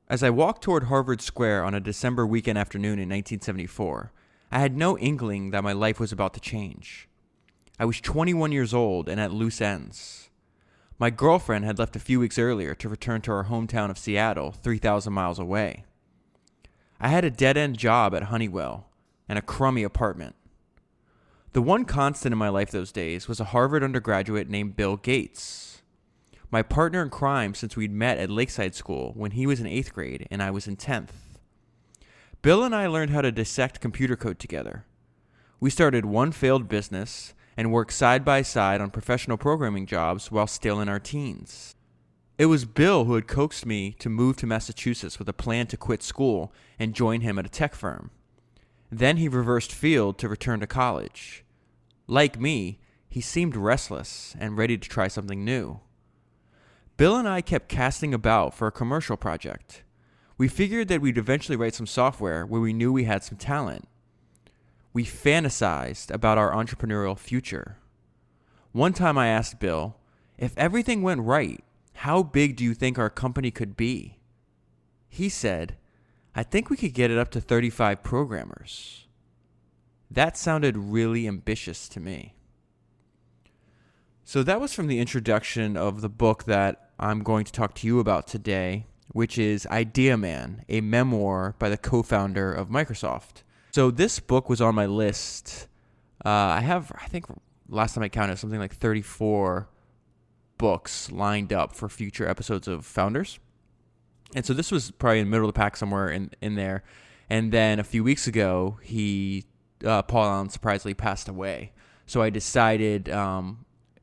As I walked toward Harvard Square on a December weekend afternoon in 1974, I had no inkling that my life was about to change. I was 21 years old and at loose ends. My girlfriend had left a few weeks earlier to return to our hometown of Seattle, 3,000 miles away. I had a dead-end job at Honeywell and a crummy apartment. The one constant in my life those days was a Harvard undergraduate named Bill Gates. My partner in crime since we'd met at Lakeside School when he was in 8th grade and I was in 10th. Bill and I learned how to dissect computer code together. We started one failed business and worked side by side on professional programming jobs while still in our teens. It was Bill who had coaxed me to move to Massachusetts with a plan to quit school and join him at a tech firm. Then he reversed field to return to college. Like me, he seemed restless and ready to try something new. Bill and I kept casting about for a commercial project. We figured that we'd eventually write some software where we knew we had some talent. We fantasized about our entrepreneurial future. One time I asked Bill, if everything went right, how big do you think our company could be? He said, I think we could get it up to 35 programmers. That sounded really ambitious to me. So that was from the introduction of the book that I'm going to talk to you about today, which is Idea Man, a memoir by the co-founder of Microsoft. So this book was on my list. I think last time I counted, something like 34 books lined up for future episodes of Founders. And so this was probably in the middle of the pack somewhere in there. And then a few weeks ago, Paul Allen surprisingly passed away. So I decided,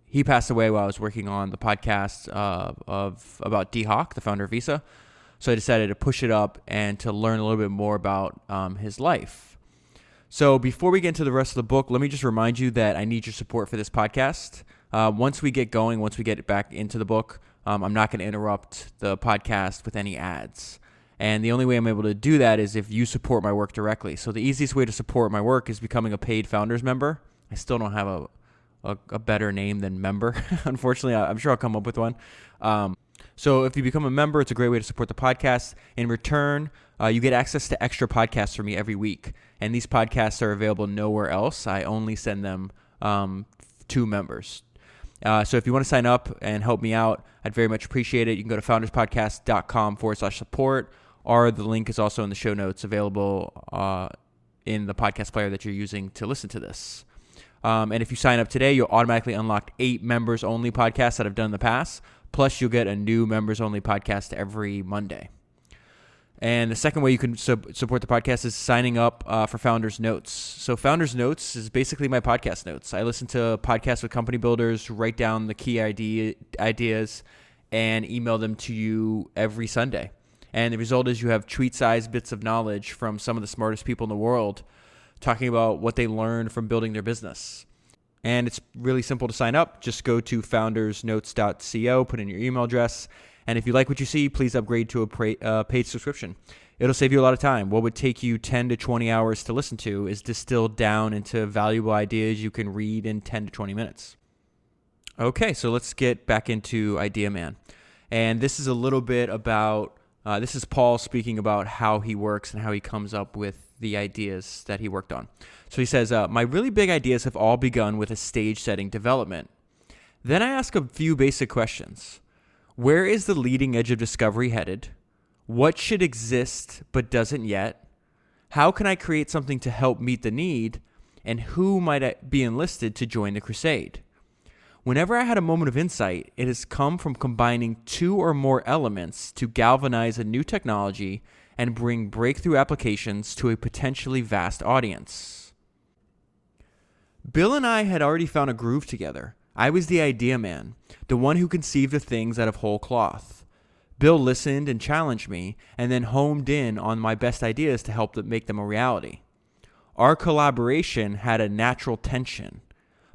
he passed away while I was working on the podcast about D Hawk, the founder of Visa. So I decided to push it up and to learn a little bit more about his life. So before we get into the rest of the book, let me just remind you that I need your support for this podcast. Once we get going, once we get back into the book, I'm not going to interrupt the podcast with any ads. And the only way I'm able to do that is if you support my work directly. So the easiest way to support my work is becoming a paid Founders member. I still don't have a better name than member. Unfortunately, I'm sure I'll come up with one. So if you become a member, it's a great way to support the podcast. In return, you get access to extra podcasts from me every week. And these podcasts are available nowhere else. I only send them to members. So if you want to sign up and help me out, I'd very much appreciate it. You can go to founderspodcast.com/support, or the link is also in the show notes available in the podcast player that you're using to listen to this. And if you sign up today, you'll automatically unlock 8 members-only podcasts that I've done in the past. Plus, you'll get a new members-only podcast every Monday. And the second way you can support the podcast is signing up for Founders Notes. So Founders Notes is basically my podcast notes. I listen to podcasts with company builders, write down the key ideas, and email them to you every Sunday. And the result is you have tweet-sized bits of knowledge from some of the smartest people in the world talking about what they learned from building their business. And it's really simple to sign up. Just go to foundersnotes.co, put in your email address, and if you like what you see, please upgrade to a paid subscription. It'll save you a lot of time. What would take you 10 to 20 hours to listen to is distilled down into valuable ideas you can read in 10 to 20 minutes. Okay, so let's get back into Idea Man. And this is a little bit about, this is Paul speaking about how he works and how he comes up with the ideas that he worked on. So he says, my really big ideas have all begun with a stage-setting development. Then I ask a few basic questions. Where is the leading edge of discovery headed? What should exist but doesn't yet? How can I create something to help meet the need? And who might I be enlisted to join the crusade? Whenever I had a moment of insight, it has come from combining 2 or more elements to galvanize a new technology and bring breakthrough applications to a potentially vast audience. Bill and I had already found a groove together. I was the idea man, the one who conceived of things out of whole cloth. Bill listened and challenged me, and then homed in on my best ideas to help make them a reality. Our collaboration had a natural tension,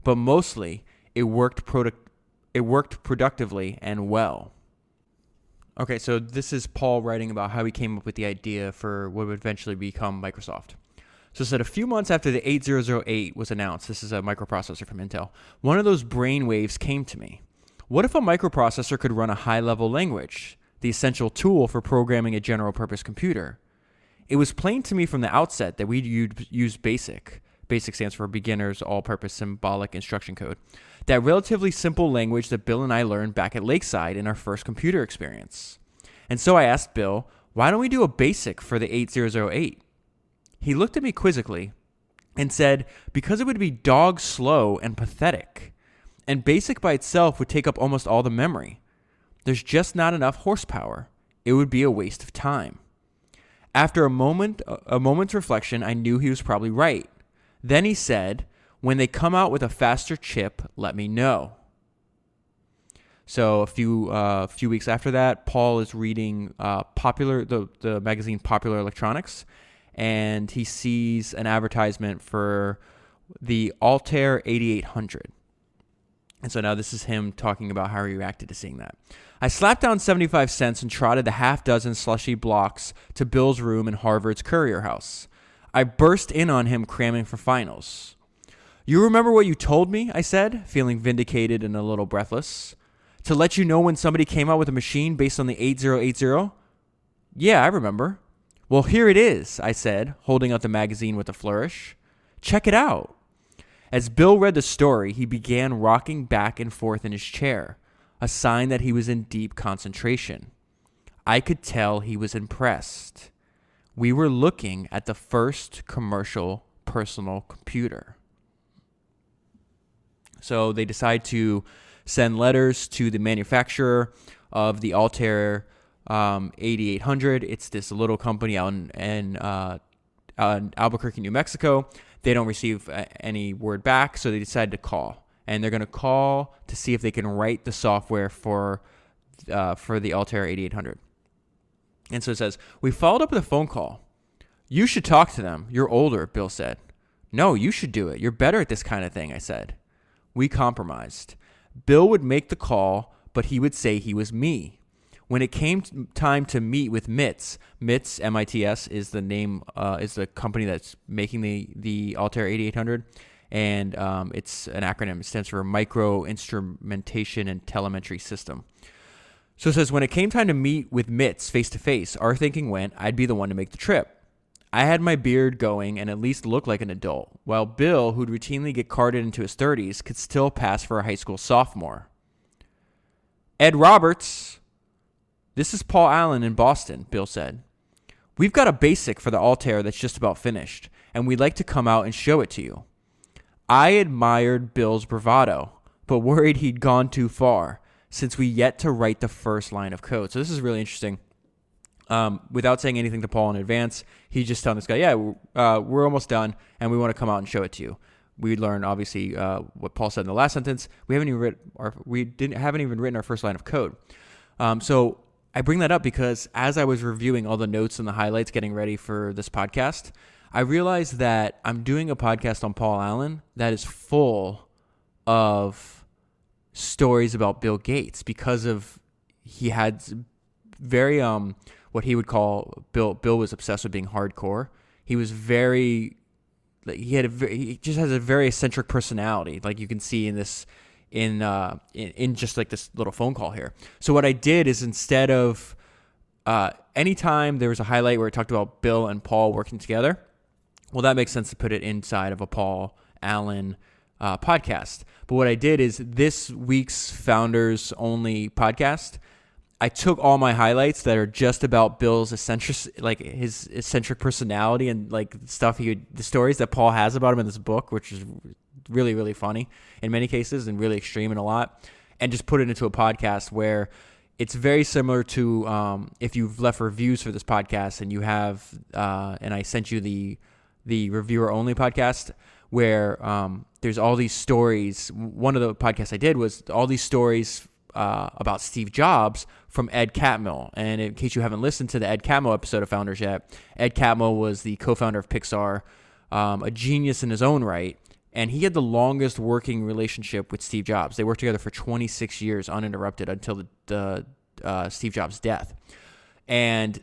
but mostly it worked productively and well. Okay, so this is Paul writing about how he came up with the idea for what would eventually become Microsoft. So it said a few months after the 8008 was announced, this is a microprocessor from Intel, one of those brain waves came to me. What if a microprocessor could run a high-level language? the essential tool for programming a general-purpose computer. It was plain to me from the outset that we'd use BASIC. BASIC stands for Beginner's All-Purpose Symbolic Instruction Code. That relatively simple language that Bill and I learned back at Lakeside in our first computer experience. And so I asked Bill, why don't we do a BASIC for the 8008? He looked at me quizzically and said, because it would be dog slow and pathetic. And BASIC by itself would take up almost all the memory. There's just not enough horsepower. It would be a waste of time. After a moment's reflection, I knew he was probably right. Then he said, when they come out with a faster chip, let me know. So a few weeks after that, Paul is reading the magazine Popular Electronics, and he sees an advertisement for the Altair 8800. And so now this is him talking about how he reacted to seeing that. I slapped down 75 cents and trotted the half dozen slushy blocks to Bill's room in Harvard's Courier House. I burst in on him cramming for finals. You remember what you told me? I said, feeling vindicated and a little breathless. To let you know when somebody came out with a machine based on the 8080? Yeah, I remember. Well, here it is, I said, holding out the magazine with a flourish. Check it out. As Bill read the story, he began rocking back and forth in his chair, a sign that he was in deep concentration. I could tell he was impressed. We were looking at the first commercial personal computer. So they decide to send letters to the manufacturer of the Altair 8800. It's this little company out in Albuquerque, New Mexico. They don't receive any word back, so they decide to call. And they're going to call to see if they can write the software for the Altair 8800. And so it says, we followed up with a phone call. You should talk to them. You're older, Bill said. No, you should do it. You're better at this kind of thing, I said. We compromised. Bill would make the call, but he would say he was me. When it came time to meet with MITS, MITS is the name, is the company that's making the Altair 8800, and it's an acronym. It stands for Micro Instrumentation and Telemetry System. So it says, when it came time to meet with MITS face-to-face, our thinking went, I'd be the one to make the trip. I had my beard going and at least looked like an adult, while Bill, who'd routinely get carded into his 30s, could still pass for a high school sophomore. Ed Roberts. This is Paul Allen in Boston, Bill said. We've got a BASIC for the Altair that's just about finished, and we'd like to come out and show it to you. I admired Bill's bravado, but worried he'd gone too far, since we yet to write the first line of code. So this is really interesting. Without saying anything to Paul in advance, he's just telling this guy, we're almost done, and we want to come out and show it to you. We learned, obviously, what Paul said in the last sentence. We haven't even written our first line of code. So I bring that up because as I was reviewing all the notes and the highlights getting ready for this podcast, I realized that I'm doing a podcast on Paul Allen that is full of stories about Bill Gates because of he had very what he would call Bill was obsessed with being hardcore. He was he just has a very eccentric personality, like you can see in this in just like this little phone call here. So what I did is instead of anytime there was a highlight where it talked about Bill and Paul working together, well, that makes sense to put it inside of a Paul Allen podcast. But what I did is this week's Founders Only podcast, I took all my highlights that are just about Bill's his eccentric personality and like the stories that Paul has about him in this book, which is really, really funny in many cases and really extreme in a lot, and just put it into a podcast where it's very similar to if you've left reviews for this podcast and you have, and I sent you the reviewer only podcast where there's all these stories. One of the podcasts I did was all these stories about Steve Jobs from Ed Catmull. And in case you haven't listened to the Ed Catmull episode of Founders yet, Ed Catmull was the co-founder of Pixar, a genius in his own right. And he had the longest working relationship with Steve Jobs. They worked together for 26 years uninterrupted until the Steve Jobs' death. And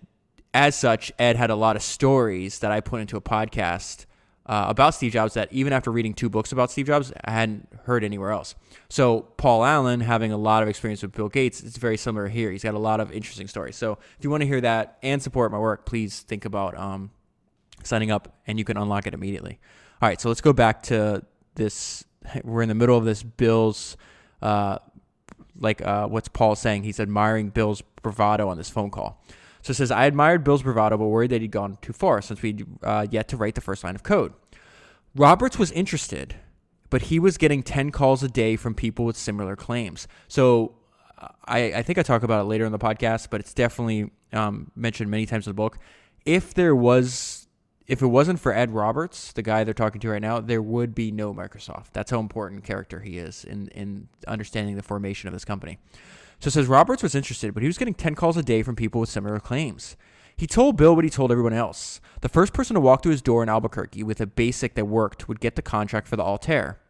as such, Ed had a lot of stories that I put into a podcast about Steve Jobs that even after reading 2 books about Steve Jobs, I hadn't heard anywhere else. So Paul Allen, having a lot of experience with Bill Gates, it's very similar here. He's got a lot of interesting stories. So if you want to hear that and support my work, please think about signing up, and you can unlock it immediately. All right, so let's go back to this. We're in the middle of this Bill's, what's Paul saying? He's admiring Bill's bravado on this phone call. So it says, I admired Bill's bravado, but worried that he'd gone too far since we'd yet to write the first line of code. Roberts was interested, but he was getting 10 calls a day from people with similar claims. So I think I talk about it later in the podcast, but it's definitely mentioned many times in the book. If it wasn't for Ed Roberts, the guy they're talking to right now, there would be no Microsoft. That's how important character he is in understanding the formation of this company. So it says Roberts was interested, but he was getting 10 calls a day from people with similar claims. He told Bill what he told everyone else. The first person to walk through his door in Albuquerque with a basic that worked would get the contract for the Altair.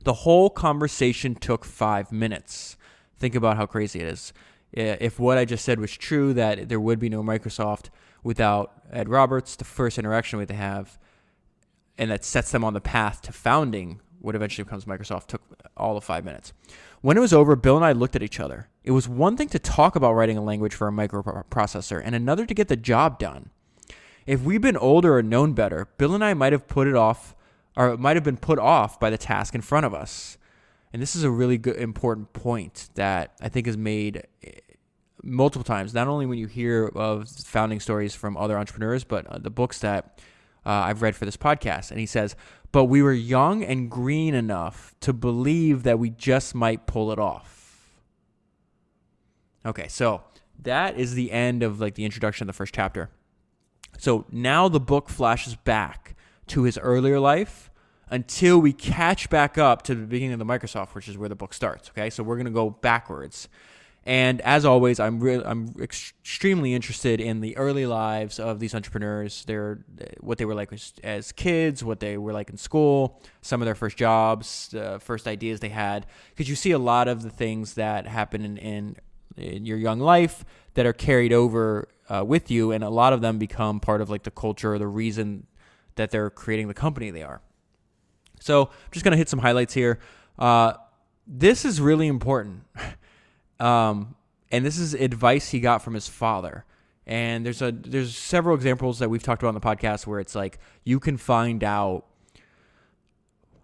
The whole conversation took 5 minutes. Think about how crazy it is. If what I just said was true, that there would be no Microsoft without Ed Roberts, the first interaction we have, and that sets them on the path to founding what eventually becomes Microsoft, took all of 5 minutes. When it was over, Bill and I looked at each other. It was one thing to talk about writing a language for a microprocessor and another to get the job done. If we'd been older or known better, Bill and I might have put it off, or it might have been put off by the task in front of us. And this is a really good, important point that I think is made multiple times, not only when you hear of founding stories from other entrepreneurs, but the books that I've read for this podcast. And he says, but we were young and green enough to believe that we just might pull it off. Okay, so that is the end of the introduction of the first chapter. So now the book flashes back to his earlier life until we catch back up to the beginning of the Microsoft, which is where the book starts. Okay, so we're going to go backwards. And as always, I'm extremely interested in the early lives of these entrepreneurs. What they were like as kids, what they were like in school, some of their first jobs, the first ideas they had. Because you see a lot of the things that happen in your young life that are carried over with you, and a lot of them become part of the culture or the reason that they're creating the company they are. So I'm just going to hit some highlights here. This is really important. And this is advice he got from his father. And there's several examples that we've talked about on the podcast where it's you can find out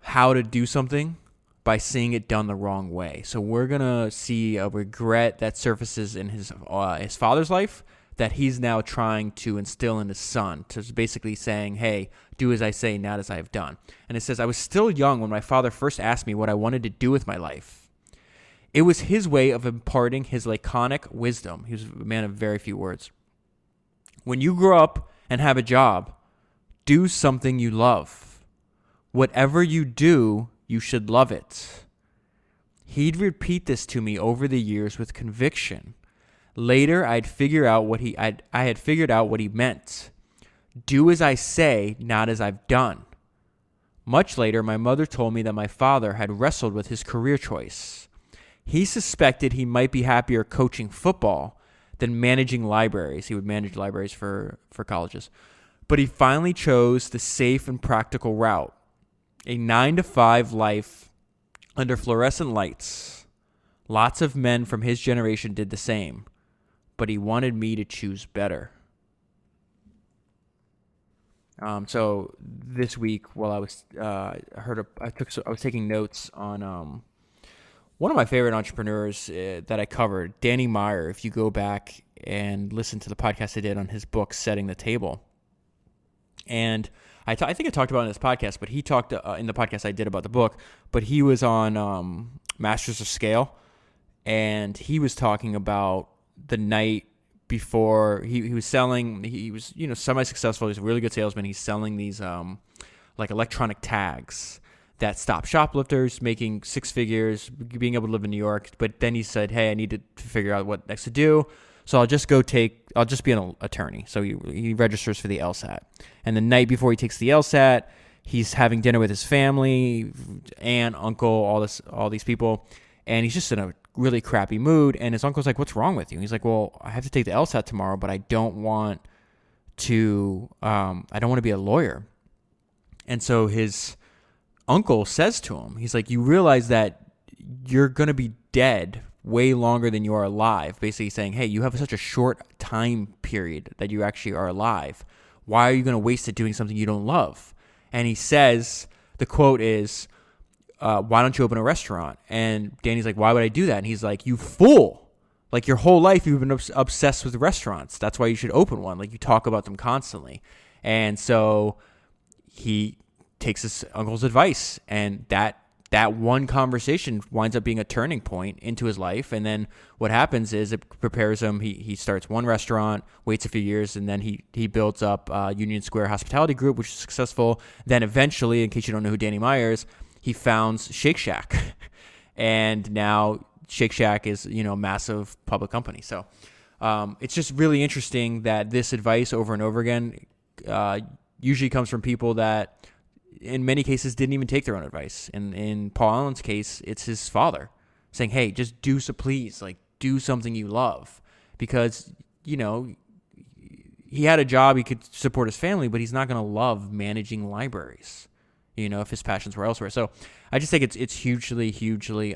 how to do something by seeing it done the wrong way. So we're going to see a regret that surfaces in his father's life that he's now trying to instill in his son, to basically saying, hey, do as I say, not as I have done. And it says, I was still young when my father first asked me what I wanted to do with my life. It was his way of imparting his laconic wisdom. He was a man of very few words. When you grow up and have a job, do something you love. Whatever you do, you should love it. He'd repeat this to me over the years with conviction. Later, I had figured out what he meant. Do as I say, not as I've done. Much later, my mother told me that my father had wrestled with his career choice. He suspected he might be happier coaching football than managing libraries. He would manage libraries for colleges. But he finally chose the safe and practical route, a 9-to-5 life under fluorescent lights. Lots of men from his generation did the same, but he wanted me to choose better. So this week, while I was I was taking notes on one of my favorite entrepreneurs that I covered, Danny Meyer. If you go back and listen to the podcast I did on his book, Setting the Table. And I think I talked about it in this podcast, but he talked in the podcast I did about the book, but he was on Masters of Scale, and he was talking about the night before he was selling. He was semi-successful. He's a really good salesman. He's selling these electronic tags that stop shoplifters, making 6 figures, being able to live in New York. But then he said, hey, I need to figure out what next to do. So I'll just be an attorney. So he registers for the LSAT. And the night before he takes the LSAT, he's having dinner with his family, aunt, uncle, all these people. And he's just in a really crappy mood. And his uncle's like, what's wrong with you? And he's like, well, I have to take the LSAT tomorrow, but I don't want to be a lawyer. And so his uncle says to him, he's like, you realize that you're going to be dead way longer than you are alive. Basically saying, hey, you have such a short time period that you actually are alive. Why are you going to waste it doing something you don't love? And he says, the quote is, why don't you open a restaurant? And Danny's like, why would I do that? And he's like, you fool. Like, your whole life you've been obsessed with restaurants. That's why you should open one. Like, you talk about them constantly. And so he takes his uncle's advice, and that one conversation winds up being a turning point into his life. And then what happens is it prepares him. He starts one restaurant, waits a few years, and then he builds up Union Square Hospitality Group, which is successful. Then eventually, in case you don't know who Danny Meyer is, he founds Shake Shack. And now Shake Shack is, a massive public company. So it's just really interesting that this advice over and over again usually comes from people that in many cases didn't even take their own advice. In Paul Allen's case, it's his father saying, hey, just do please, like, do something you love. Because, he had a job, he could support his family, but he's not going to love managing libraries, if his passions were elsewhere. So I just think it's hugely, hugely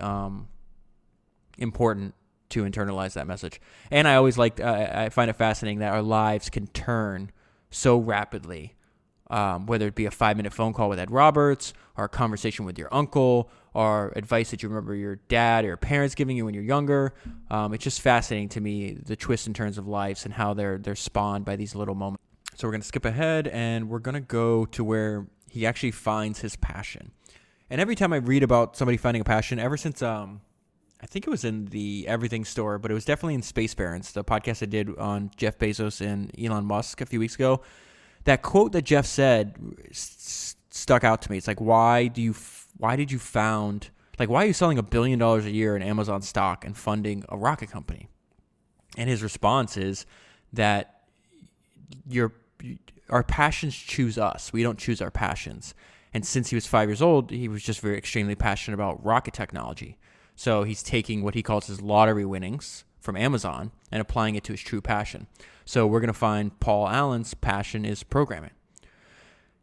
important to internalize that message. And I always I find it fascinating that our lives can turn so rapidly, whether it be a 5-minute phone call with Ed Roberts, or a conversation with your uncle, or advice that you remember your dad or your parents giving you when you're younger. It's just fascinating to me, the twists and turns of lives and how they're spawned by these little moments. So we're going to skip ahead, and we're going to go to where he actually finds his passion. And every time I read about somebody finding a passion, ever since I think it was in the Everything Store, but it was definitely in Space Barons, the podcast I did on Jeff Bezos and Elon Musk a few weeks ago. That quote that Jeff said stuck out to me. It's like, why are you selling $1 billion a year in Amazon stock and funding a rocket company? And his response is that our passions choose us. We don't choose our passions. And since he was 5 years old, he was just very extremely passionate about rocket technology. So he's taking what he calls his lottery winnings from Amazon and applying it to his true passion. So we're going to find Paul Allen's passion is programming.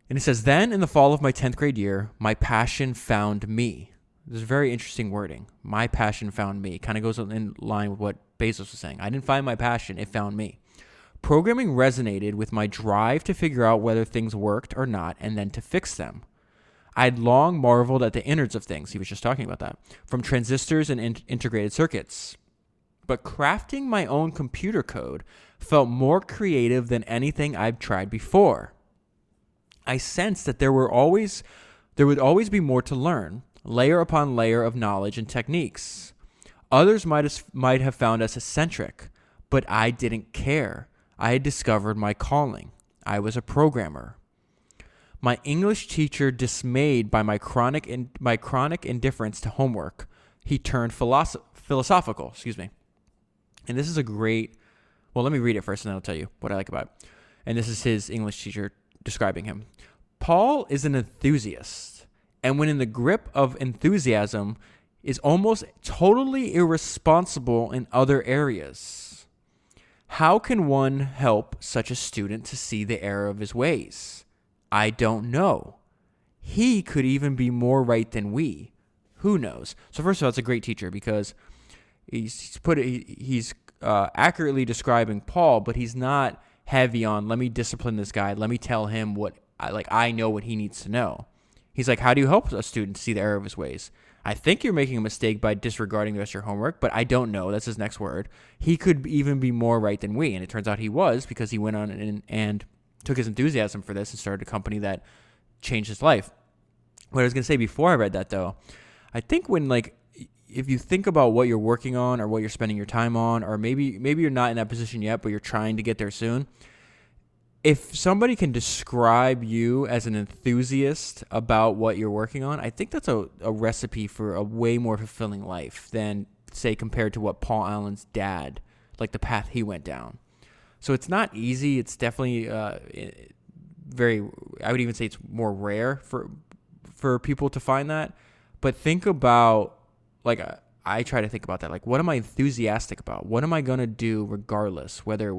And he says, then in the fall of my 10th grade year, my passion found me. This is very interesting wording. My passion found me. Kind of goes in line with what Bezos was saying. I didn't find my passion. It found me. Programming resonated with my drive to figure out whether things worked or not and then to fix them. I'd long marveled at the innards of things. He was just talking about that. From transistors and integrated circuits. But crafting my own computer code felt more creative than anything I've tried before. I sensed that there would always be more to learn, layer upon layer of knowledge and techniques. Others might have found us eccentric, but I didn't care. I had discovered my calling. I was a programmer. My English teacher, dismayed by my chronic indifference to homework, he turned philosophical. And this is a great. Well, let me read it first, and then I'll tell you what I like about it. And this is his English teacher describing him. Paul is an enthusiast, and when in the grip of enthusiasm, is almost totally irresponsible in other areas. How can one help such a student to see the error of his ways? I don't know. He could even be more right than we. Who knows? So first of all, it's a great teacher because he's accurately describing Paul, but he's not heavy on, let me discipline this guy. Let me tell him I know what he needs to know. He's like, how do you help a student see the error of his ways? I think you're making a mistake by disregarding the rest of your homework, but I don't know. That's his next word. He could even be more right than we. And it turns out he was, because he went on and took his enthusiasm for this and started a company that changed his life. What I was going to say before I read that, though, I think if you think about what you're working on or what you're spending your time on, or maybe you're not in that position yet, but you're trying to get there soon, if somebody can describe you as an enthusiast about what you're working on, I think that's a recipe for a way more fulfilling life than, say, compared to what Paul Allen's dad, like the path he went down. So it's not easy. It's definitely very, I would even say it's more rare for people to find that. But think about, I try to think about that. What am I enthusiastic about? What am I going to do regardless, whether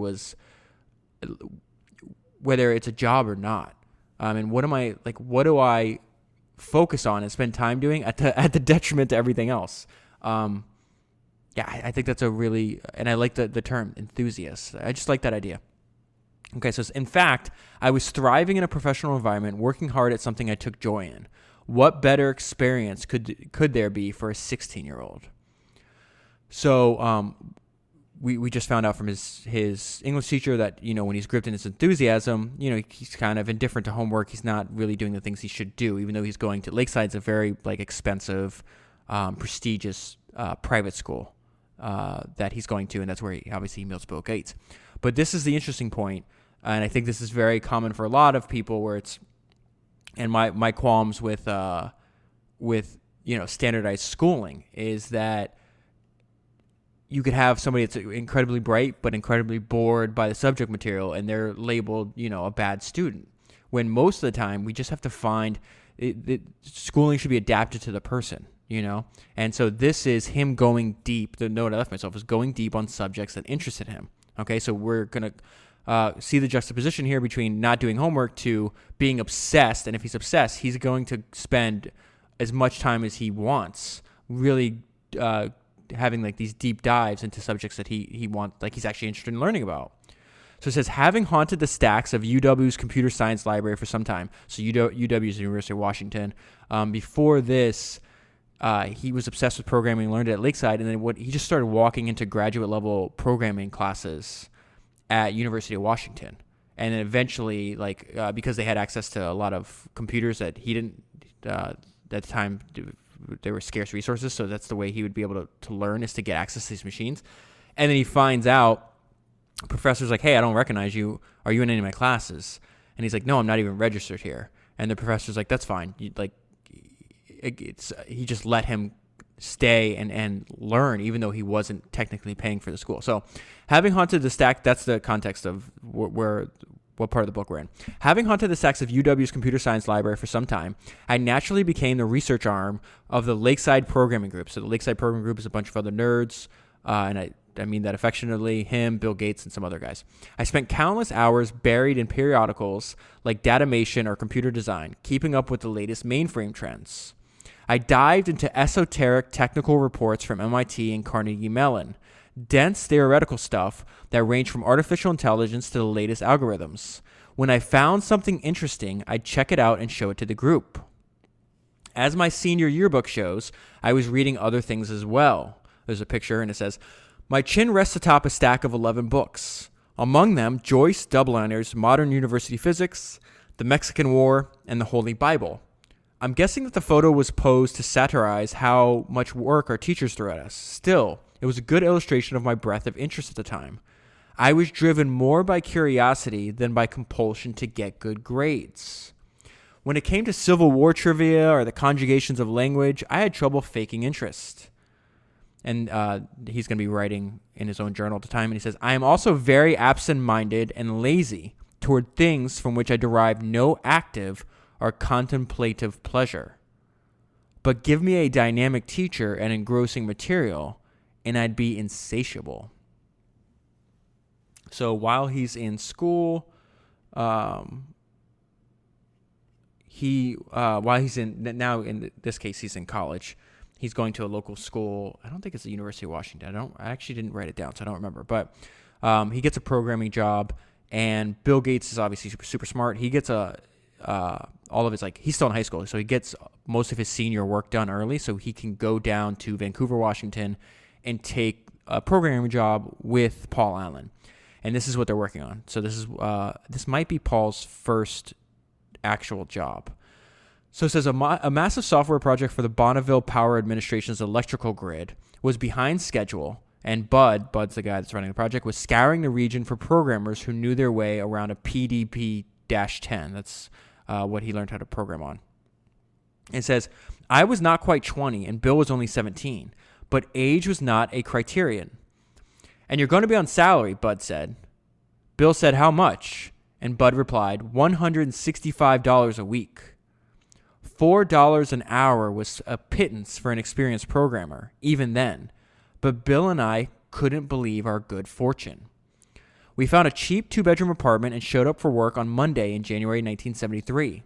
it's a job or not? And what do I focus on and spend time doing at the detriment to everything else? I think that's and I like the term enthusiast. I just like that idea. Okay, so in fact, I was thriving in a professional environment, working hard at something I took joy in. What better experience could there be for a 16-year-old? So we just found out from his English teacher that, when he's gripped in his enthusiasm, he's kind of indifferent to homework. He's not really doing the things he should do, even though he's going to Lakeside's a very expensive, prestigious private school that he's going to, and that's where he meets Bill Gates. But this is the interesting point, and I think this is very common for a lot of people, where it's, and my qualms with standardized schooling is that you could have somebody that's incredibly bright but incredibly bored by the subject material, and they're labeled, a bad student. When most of the time we just have to find schooling should be adapted to the person, And so this is him going deep. The note I left myself is going deep on subjects that interested him. Okay, so we're going to see the juxtaposition here between not doing homework to being obsessed. And if he's obsessed, he's going to spend as much time as he wants really having these deep dives into subjects that he wants, he's actually interested in learning about. So it says, having haunted the stacks of UW's computer science library for some time. So UW is the University of Washington. Before this, he was obsessed with programming, learned it at Lakeside, and then he just started walking into graduate level programming classes at University of Washington. And then eventually, because they had access to a lot of computers that he didn't, at the time, there were scarce resources, so that's the way he would be able to learn, is to get access to these machines. And then he finds out, professor's like, hey, I don't recognize you. Are you in any of my classes? And he's like, no, I'm not even registered here. And the professor's like, that's fine. He just let him stay and learn, even though he wasn't technically paying for the school. So having haunted the stack, that's the context of what part of the book we're in. Having haunted the stacks of UW's computer science library for some time, I naturally became the research arm of the Lakeside Programming Group. So the Lakeside Programming Group is a bunch of other nerds, and I mean that affectionately, him, Bill Gates, and some other guys. I spent countless hours buried in periodicals like Datamation or Computer Design, keeping up with the latest mainframe trends. I dived into esoteric technical reports from MIT and Carnegie Mellon, dense theoretical stuff that ranged from artificial intelligence to the latest algorithms. When I found something interesting, I'd check it out and show it to the group. As my senior yearbook shows, I was reading other things as well. There's a picture and it says, my chin rests atop a stack of 11 books. Among them, Joyce Dubliner's Modern University Physics, The Mexican War, and the Holy Bible. I'm guessing that the photo was posed to satirize how much work our teachers threw at us. Still, it was a good illustration of my breadth of interest at the time. I was driven more by curiosity than by compulsion to get good grades. When it came to Civil War trivia or the conjugations of language, I had trouble faking interest. And he's going to be writing in his own journal at the time, and he says, I am also very absent-minded and lazy toward things from which I derive no active or contemplative pleasure. But give me a dynamic teacher and engrossing material, and I'd be insatiable. So while he's in school, while he's in this case, he's in college. He's going to a local school. I don't think it's the University of Washington. I actually didn't write it down, so I don't remember. But he gets a programming job, and Bill Gates is obviously super smart. He gets all of his, he's still in high school, so he gets most of his senior work done early, so he can go down to Vancouver, Washington, and take a programming job with Paul Allen. And this is what they're working on. So this might be Paul's first actual job. So it says a massive software project for the Bonneville Power Administration's electrical grid was behind schedule, and Bud's the guy that's running the project, was scouring the region for programmers who knew their way around a PDP-10. That's what he learned how to program on. It says, I was not quite 20 and Bill was only 17, but age was not a criterion. And you're going to be on salary, Bud said. Bill said, how much? And Bud replied, $165 a week. $4 an hour was a pittance for an experienced programmer, even then. But Bill and I couldn't believe our good fortune. We found a cheap 2-bedroom apartment and showed up for work on Monday in January 1973.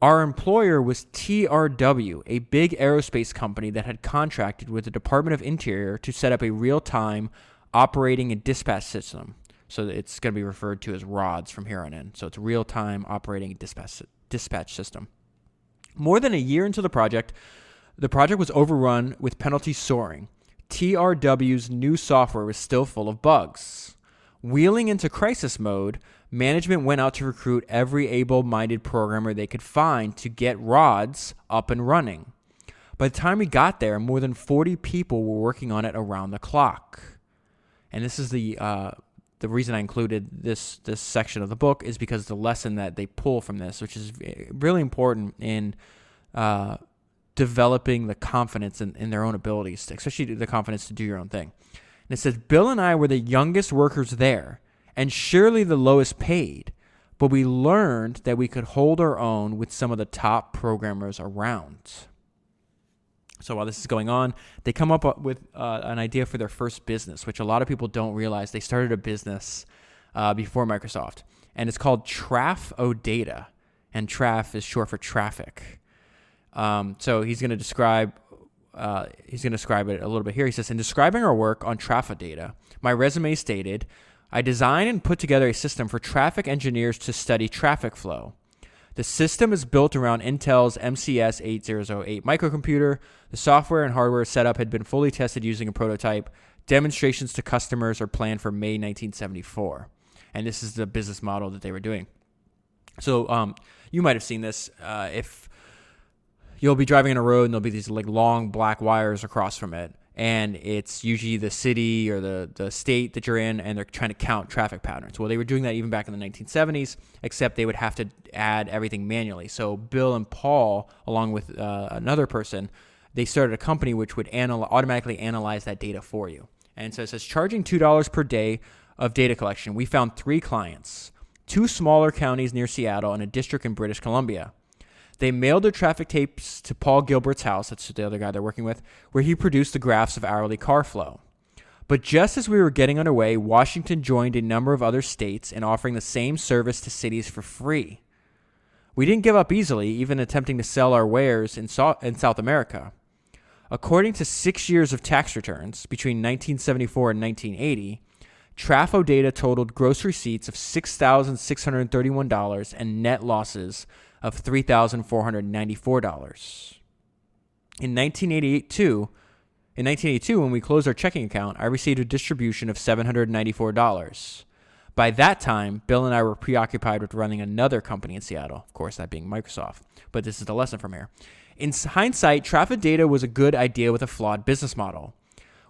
Our employer was TRW, a big aerospace company that had contracted with the Department of Interior to set up a real-time operating and dispatch system. So it's going to be referred to as RODS from here on in. So it's real-time operating and dispatch system. More than a year into the project was overrun with penalties soaring. TRW's new software was still full of bugs. Wheeling into crisis mode, management went out to recruit every able-minded programmer they could find to get RODS up and running. By the time we got there, more than 40 people were working on it around the clock. And this is the reason I included this section of the book is because the lesson that they pull from this, which is really important in developing the confidence in their own abilities, especially the confidence to do your own thing. And it says, Bill and I were the youngest workers there, and surely the lowest paid, but we learned that we could hold our own with some of the top programmers around. So while this is going on, they come up with an idea for their first business, which a lot of people don't realize. They started a business before Microsoft, and it's called Traf-O-Data, and Traf is short for traffic. So he's going to describe it a little bit here. He says, in describing our work on Traf-O-Data, my resume stated, I designed and put together a system for traffic engineers to study traffic flow. The system is built around Intel's MCS 8008 microcomputer. The software and hardware setup had been fully tested using a prototype. Demonstrations to customers are planned for May 1974. And this is the business model that they were doing. So you might have seen this if you'll be driving on a road and there'll be these like long black wires across from it. And it's usually the city or the state that you're in, and they're trying to count traffic patterns. Well, they were doing that even back in the 1970s, except they would have to add everything manually. So Bill and Paul, along with another person, they started a company which would automatically analyze that data for you. And so it says, charging $2 per day of data collection, we found 3 clients, 2 smaller counties near Seattle and a district in British Columbia. They mailed their traffic tapes to Paul Gilbert's house, that's the other guy they're working with, where he produced the graphs of hourly car flow. But just as we were getting underway, Washington joined a number of other states in offering the same service to cities for free. We didn't give up easily, even attempting to sell our wares in South America. According to 6 years of tax returns, between 1974 and 1980, Traf-O-Data totaled gross receipts of $6,631 and net losses of $3,494. In 1982, when we closed our checking account, I received a distribution of $794. By that time, Bill and I were preoccupied with running another company in Seattle, of course, that being Microsoft. But this is the lesson from here. In hindsight, Traf-O-Data was a good idea with a flawed business model.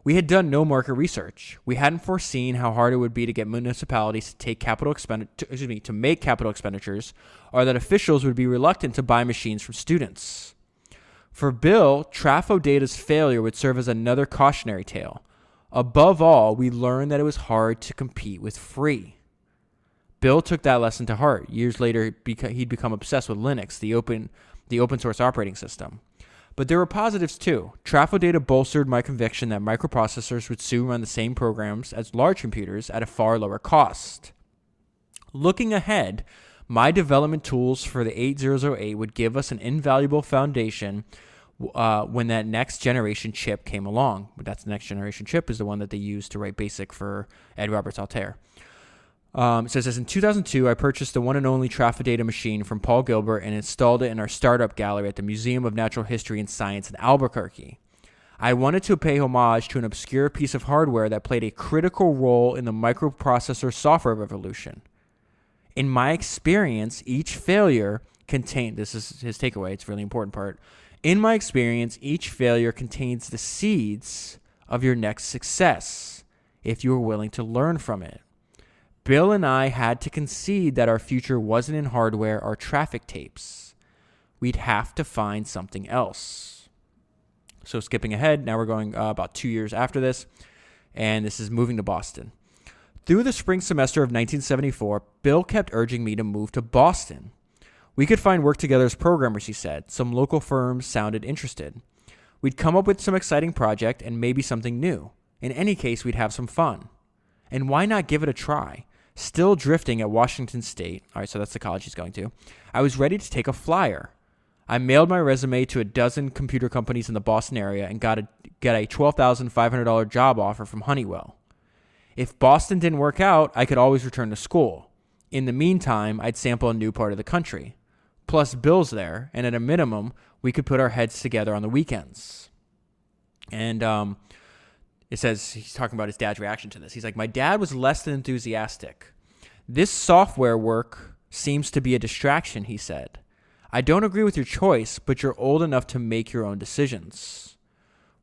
We had done no market research. We hadn't foreseen how hard it would be to get municipalities to make capital expenditures, or that officials would be reluctant to buy machines from students. For Bill, Traf-O-Data's failure would serve as another cautionary tale. Above all, we learned that it was hard to compete with free. Bill took that lesson to heart. Years later, he'd become obsessed with Linux, the open source operating system. But there were positives too. Traf-O-Data bolstered my conviction that microprocessors would soon run the same programs as large computers at a far lower cost. Looking ahead, my development tools for the 8008 would give us an invaluable foundation when that next generation chip came along. That's the next generation chip is the one that they used to write BASIC for Ed Roberts Altair. So it says, in 2002, I purchased the one and only Traf-O-Data machine from Paul Gilbert and installed it in our startup gallery at the Museum of Natural History and Science in Albuquerque. I wanted to pay homage to an obscure piece of hardware that played a critical role in the microprocessor software revolution. In my experience, each failure contained, this is his takeaway, it's a really important part. In my experience, each failure contains the seeds of your next success, if you are willing to learn from it. Bill and I had to concede that our future wasn't in hardware or traffic tapes. We'd have to find something else. So skipping ahead, now we're going about 2 years after this, and this is moving to Boston. Through the spring semester of 1974, Bill kept urging me to move to Boston. We could find work together as programmers, he said. Some local firms sounded interested. We'd come up with some exciting project and maybe something new. In any case, we'd have some fun. And why not give it a try? Still drifting at Washington State, all right, so that's the college he's going to, I was ready to take a flyer. I mailed my resume to a dozen computer companies in the Boston area and got a $12,500 job offer from Honeywell. If Boston didn't work out, I could always return to school. In the meantime, I'd sample a new part of the country. Plus Bill's there, and at a minimum, we could put our heads together on the weekends. And it says, he's talking about his dad's reaction to this. He's like, my dad was less than enthusiastic. This software work seems to be a distraction, he said. I don't agree with your choice, but you're old enough to make your own decisions.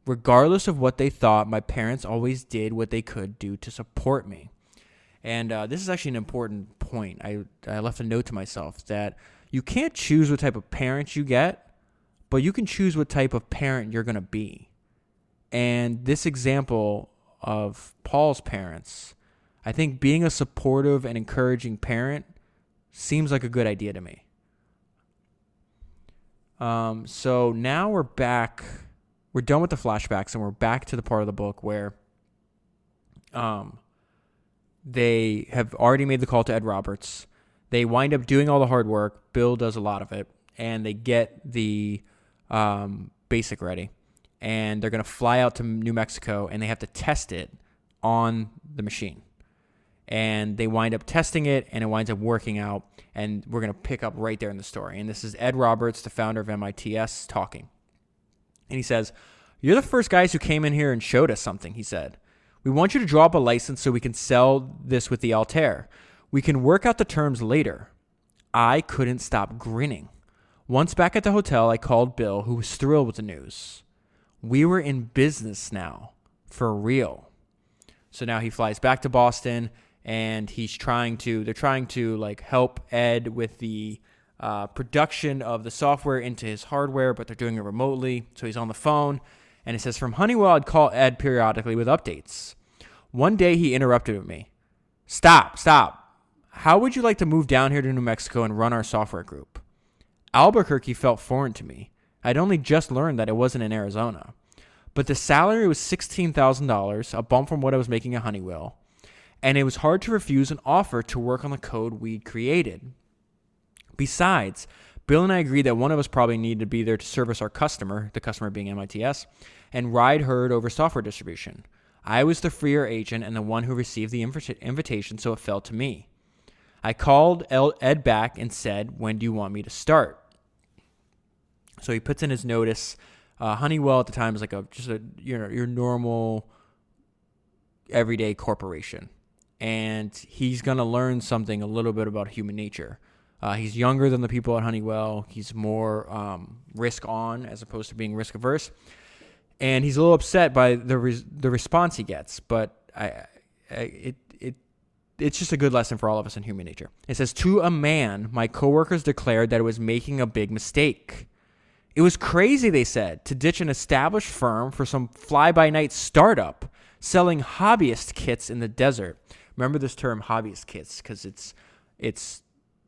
Regardless of what they thought, my parents always did what they could do to support me. And this is actually an important point. I left a note to myself that you can't choose what type of parent you get, but you can choose what type of parent you're going to be. And this example of Paul's parents, I think being a supportive and encouraging parent seems like a good idea to me. So now we're back. We're done with the flashbacks, and we're back to the part of the book where they have already made the call to Ed Roberts. They wind up doing all the hard work. Bill does a lot of it, and they get the basic ready. And they're going to fly out to New Mexico, and they have to test it on the machine. And they wind up testing it, and it winds up working out. And we're going to pick up right there in the story. And this is Ed Roberts, the founder of MITS, talking. And he says, "You're the first guys who came in here and showed us something," he said. "We want you to draw up a license so we can sell this with the Altair. We can work out the terms later." I couldn't stop grinning. Once back at the hotel, I called Bill, who was thrilled with the news. We were in business now, for real. So now he flies back to Boston, and they're trying to like help Ed with the production of the software into his hardware, but they're doing it remotely. So he's on the phone, and it says, from Honeywell, I'd call Ed periodically with updates. One day he interrupted me. Stop. How would you like to move down here to New Mexico and run our software group? Albuquerque felt foreign to me. I'd only just learned that it wasn't in Arizona. But the salary was $16,000, a bump from what I was making at Honeywell. And it was hard to refuse an offer to work on the code we'd created. Besides, Bill and I agreed that one of us probably needed to be there to service our customer, the customer being MITS, and ride herd over software distribution. I was the freer agent and the one who received the invitation, so it fell to me. I called Ed back and said, when do you want me to start? So he puts in his notice. Honeywell at the time is like your normal everyday corporation. And he's going to learn something a little bit about human nature. He's younger than the people at Honeywell. He's more risk on as opposed to being risk averse. And he's a little upset by the response he gets. But it's just a good lesson for all of us in human nature. It says, to a man, my coworkers declared that it was making a big mistake. It was crazy, they said, to ditch an established firm for some fly-by-night startup selling hobbyist kits in the desert. Remember this term, hobbyist kits, because it's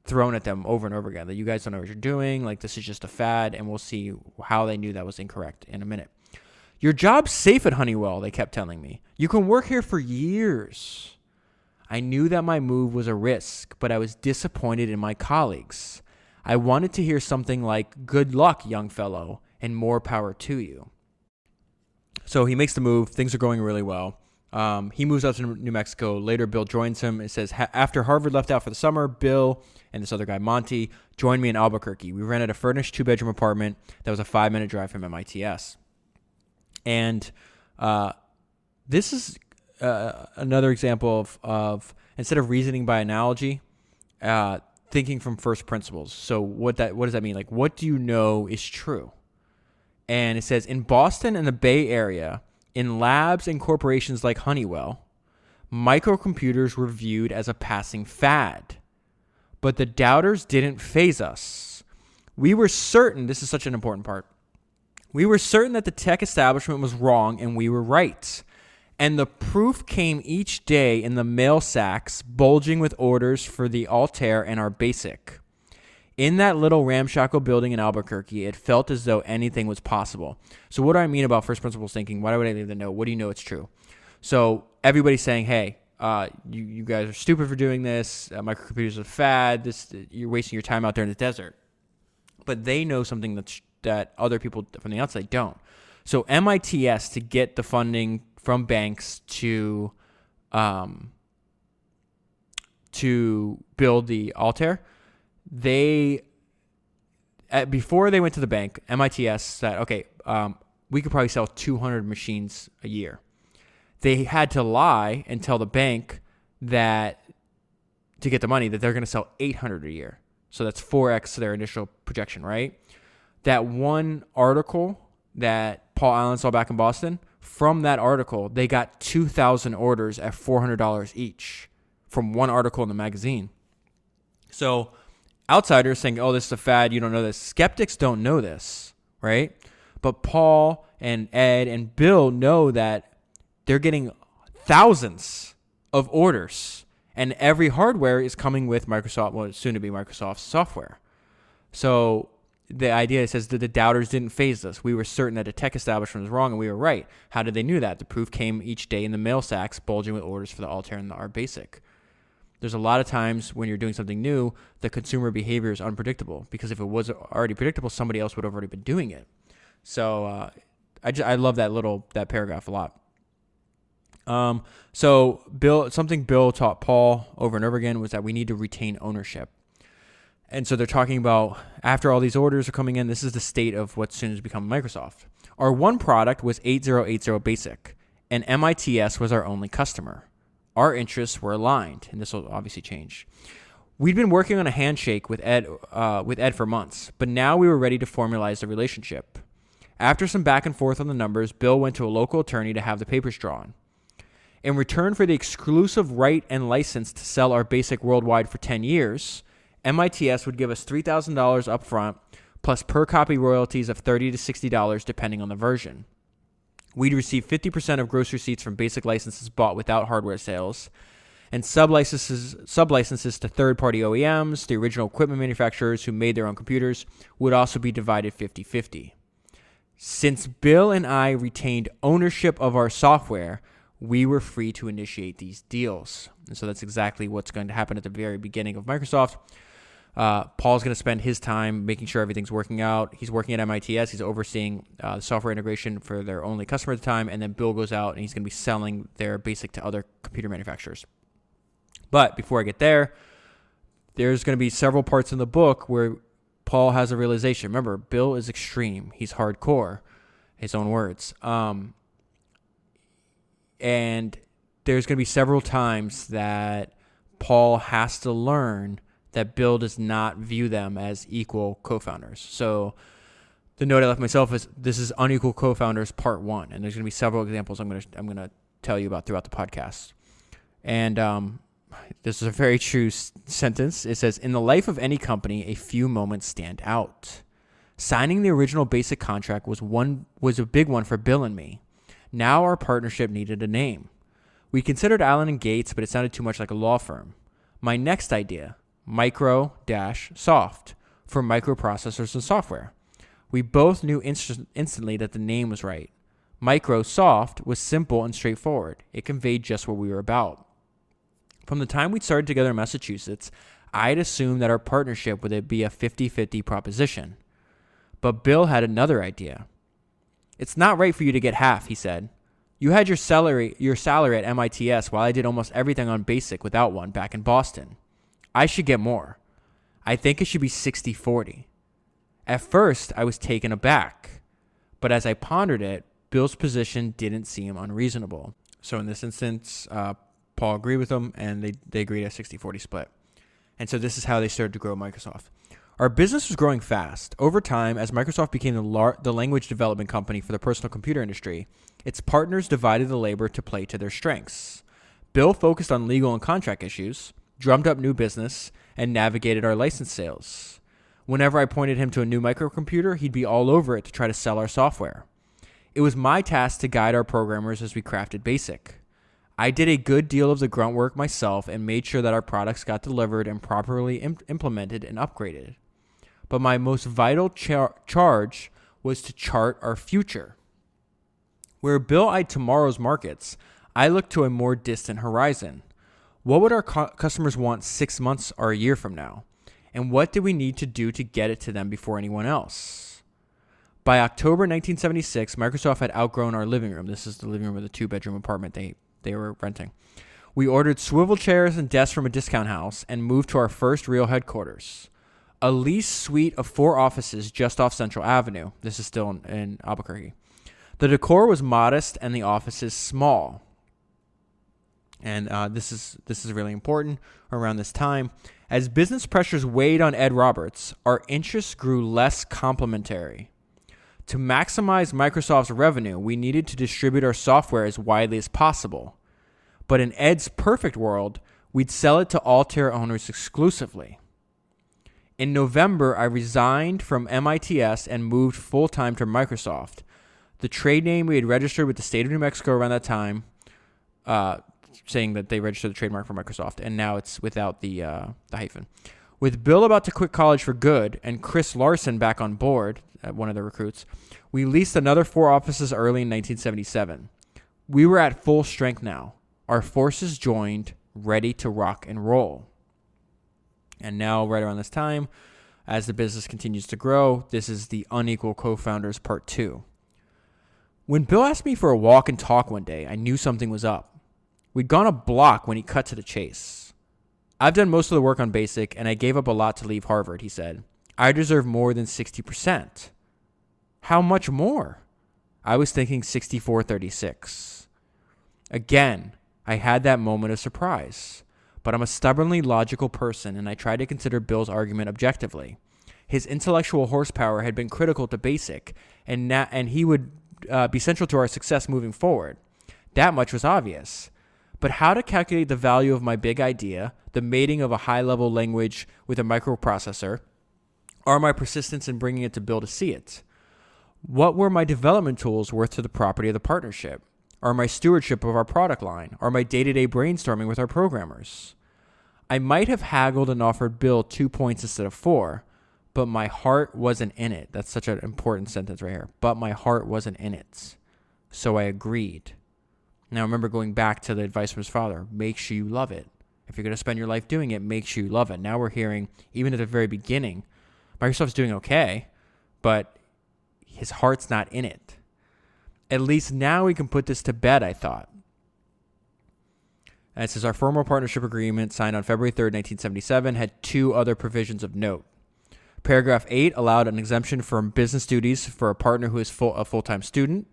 thrown at them over and over again, that you guys don't know what you're doing, like this is just a fad, and we'll see how they knew that was incorrect in a minute. Your job's safe at Honeywell, they kept telling me. You can work here for years. I knew that my move was a risk, but I was disappointed in my colleagues. I wanted to hear something like, good luck, young fellow, and more power to you. So he makes the move. Things are going really well. He moves out to New Mexico. Later, Bill joins him. It says, after Harvard left out for the summer, Bill and this other guy, Monty, joined me in Albuquerque. We rented a furnished 2-bedroom apartment that was a 5-minute drive from MITS. And this is another example of instead of reasoning by analogy, thinking from first principles. So what does that mean? Like, what do you know is true? And it says, in Boston and the Bay Area, in labs and corporations like Honeywell, microcomputers were viewed as a passing fad. But the doubters didn't faze us. We were certain, this is such an important part, we were certain that the tech establishment was wrong and we were right. And the proof came each day in the mail sacks bulging with orders for the Altair and our BASIC. In that little ramshackle building in Albuquerque, it felt as though anything was possible. So what do I mean about first principles thinking? Why would I leave the note? What do you know it's true? So everybody's saying, hey, you guys are stupid for doing this. Microcomputers are a fad. You're wasting your time out there in the desert. But they know something that other people from the outside don't. So MITS, to get the funding from banks to build the Altair, before they went to the bank, MITS said, okay, we could probably sell 200 machines a year. They had to lie and tell the bank that to get the money that they're going to sell 800 a year. So that's 4x their initial projection, right? That one article that Paul Allen saw back in Boston, from that article, they got 2,000 orders at $400 each from one article in the magazine. So outsiders saying, oh, this is a fad, you don't know this. Skeptics don't know this, right? But Paul and Ed and Bill know that they're getting thousands of orders, and every hardware is coming with Microsoft, well, soon to be Microsoft's software. So the idea says that the doubters didn't faze us. We were certain that the tech establishment was wrong, and we were right. How did they know that? The proof came each day in the mail sacks bulging with orders for the Altair and our Basic. There's a lot of times when you're doing something new, the consumer behavior is unpredictable, because if it was already predictable, somebody else would have already been doing it. So I love that paragraph a lot. So Bill taught Paul over and over again was that we need to retain ownership. And so they're talking about, after all these orders are coming in, this is the state of what soon has become Microsoft. Our one product was 8080 Basic, and MITS was our only customer. Our interests were aligned, and this will obviously change. We'd been working on a handshake with Ed for months, but now we were ready to formalize the relationship. After some back and forth on the numbers, Bill went to a local attorney to have the papers drawn. In return for the exclusive right and license to sell our Basic worldwide for 10 years, MITS would give us $3,000 up front, plus per copy royalties of $30 to $60 depending on the version. We'd receive 50% of gross receipts from Basic licenses bought without hardware sales, and sub-licenses to third-party OEMs, the original equipment manufacturers who made their own computers, would also be divided 50-50. Since Bill and I retained ownership of our software, we were free to initiate these deals. And so that's exactly what's going to happen at the very beginning of Microsoft. Paul's going to spend his time making sure everything's working out. He's working at MITS. He's overseeing the software integration for their only customer at the time. And then Bill goes out and he's going to be selling their Basic to other computer manufacturers. But before I get there, there's going to be several parts in the book where Paul has a realization. Remember, Bill is extreme. He's hardcore, his own words. And there's going to be several times that Paul has to learn that Bill does not view them as equal co-founders. So the note I left myself is, this is Unequal Co-Founders Part 1. And there's going to be several examples I'm going to tell you about throughout the podcast. And this is a very true sentence. It says, in the life of any company, a few moments stand out. Signing the original Basic contract was a big one for Bill and me. Now our partnership needed a name. We considered Allen and Gates, but it sounded too much like a law firm. My next idea, Micro-Soft, for microprocessors and software. We both knew instantly that the name was right. Microsoft was simple and straightforward. It conveyed just what we were about. From the time we started together in Massachusetts, I'd assumed that our partnership would be a 50-50 proposition. But Bill had another idea. It's not right for you to get half, he said. You had your salary at MITS while I did almost everything on Basic without one back in Boston. I should get more. I think it should be 60-40. At first, I was taken aback, but as I pondered it, Bill's position didn't seem unreasonable. So in this instance, Paul agreed with him, and they agreed a 60-40 split. And so this is how they started to grow Microsoft. Our business was growing fast. Over time, as Microsoft became the language development company for the personal computer industry, its partners divided the labor to play to their strengths. Bill focused on legal and contract issues, drummed up new business, and navigated our license sales. Whenever I pointed him to a new microcomputer, he'd be all over it to try to sell our software. It was my task to guide our programmers as we crafted Basic. I did a good deal of the grunt work myself and made sure that our products got delivered and properly implemented and upgraded. But my most vital charge was to chart our future. Where Bill eyed tomorrow's markets, I look to a more distant horizon. What would our customers want 6 months or a year from now? And what do we need to do to get it to them before anyone else? By October 1976, Microsoft had outgrown our living room. This is the living room of the 2-bedroom apartment they were renting. We ordered swivel chairs and desks from a discount house and moved to our first real headquarters, a leased suite of 4 offices just off Central Avenue. This is still in Albuquerque. The decor was modest and the offices small. And this is really important around this time. As business pressures weighed on Ed Roberts, our interests grew less complementary. To maximize Microsoft's revenue, we needed to distribute our software as widely as possible. But in Ed's perfect world, we'd sell it to Altair owners exclusively. In November, I resigned from MITS and moved full-time to Microsoft. The trade name we had registered with the state of New Mexico around that time, saying that they registered the trademark for Microsoft, and now it's without the hyphen. With Bill about to quit college for good and Chris Larson back on board, one of the recruits, we leased another 4 offices early in 1977. We were at full strength now. Our forces joined, ready to rock and roll. And now, right around this time, as the business continues to grow, this is the Unequal Co-Founders Part 2. When Bill asked me for a walk and talk one day, I knew something was up. We'd gone a block when he cut to the chase. I've done most of the work on BASIC, and I gave up a lot to leave Harvard, he said. I deserve more than 60%. How much more? I was thinking 64-36. Again, I had that moment of surprise. But I'm a stubbornly logical person, and I tried to consider Bill's argument objectively. His intellectual horsepower had been critical to BASIC, and he would be central to our success moving forward. That much was obvious. But how to calculate the value of my big idea, the mating of a high-level language with a microprocessor, or my persistence in bringing it to Bill to see it? What were my development tools worth to the property of the partnership? Or my stewardship of our product line? Or my day-to-day brainstorming with our programmers? I might have haggled and offered Bill 2 points instead of 4, but my heart wasn't in it. That's such an important sentence right here. But my heart wasn't in it. So I agreed. Now, remember going back to the advice from his father, make sure you love it. If you're going to spend your life doing it, make sure you love it. Now we're hearing, even at the very beginning, Microsoft's doing okay, but his heart's not in it. At least now we can put this to bed, I thought. And it says our formal partnership agreement signed on February 3rd, 1977 had 2 other provisions of note. Paragraph 8 allowed an exemption from business duties for a partner who is a full-time student.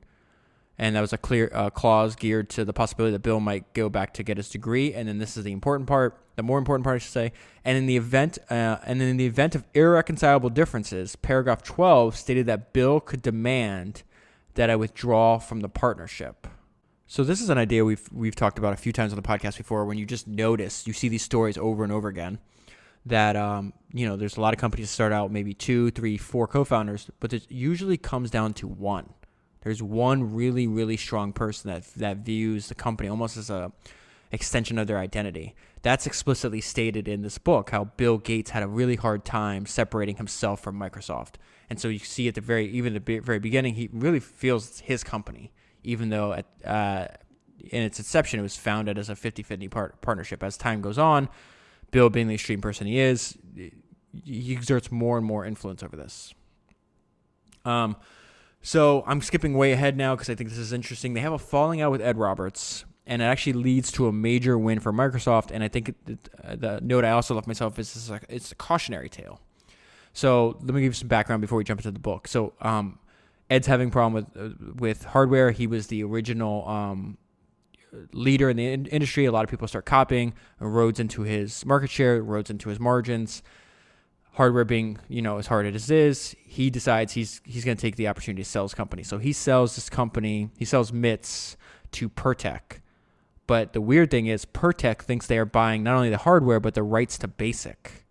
And that was a clear clause geared to the possibility that Bill might go back to get his degree. And then this is the important part, the more important part, I should say. And in the event of irreconcilable differences, paragraph 12 stated that Bill could demand that I withdraw from the partnership. So this is an idea we've talked about a few times on the podcast before. When you just notice, you see these stories over and over again, that there's a lot of companies that start out maybe 2, 3, 4 co-founders, but it usually comes down to one. There's one really, really strong person that views the company almost as a extension of their identity. That's explicitly stated in this book, how Bill Gates had a really hard time separating himself from Microsoft. And so you see at the very beginning, he really feels it's his company, even though in its inception, it was founded as a 50-50 partnership. As time goes on, Bill, being the extreme person he is, he exerts more and more influence over this. So I'm skipping way ahead now because I think this is interesting. They have a falling out with Ed Roberts, and it actually leads to a major win for Microsoft. And I think the note I also left myself is it's a cautionary tale. So let me give you some background before we jump into the book. So Ed's having a problem with hardware. He was the original leader in the industry. A lot of people start copying, erodes into his market share, erodes into his margins. Hardware being, as hard as it is, he decides he's going to take the opportunity to sell his company. So he sells MITS to Pertec. But the weird thing is Pertec thinks they are buying not only the hardware, but the rights to BASIC.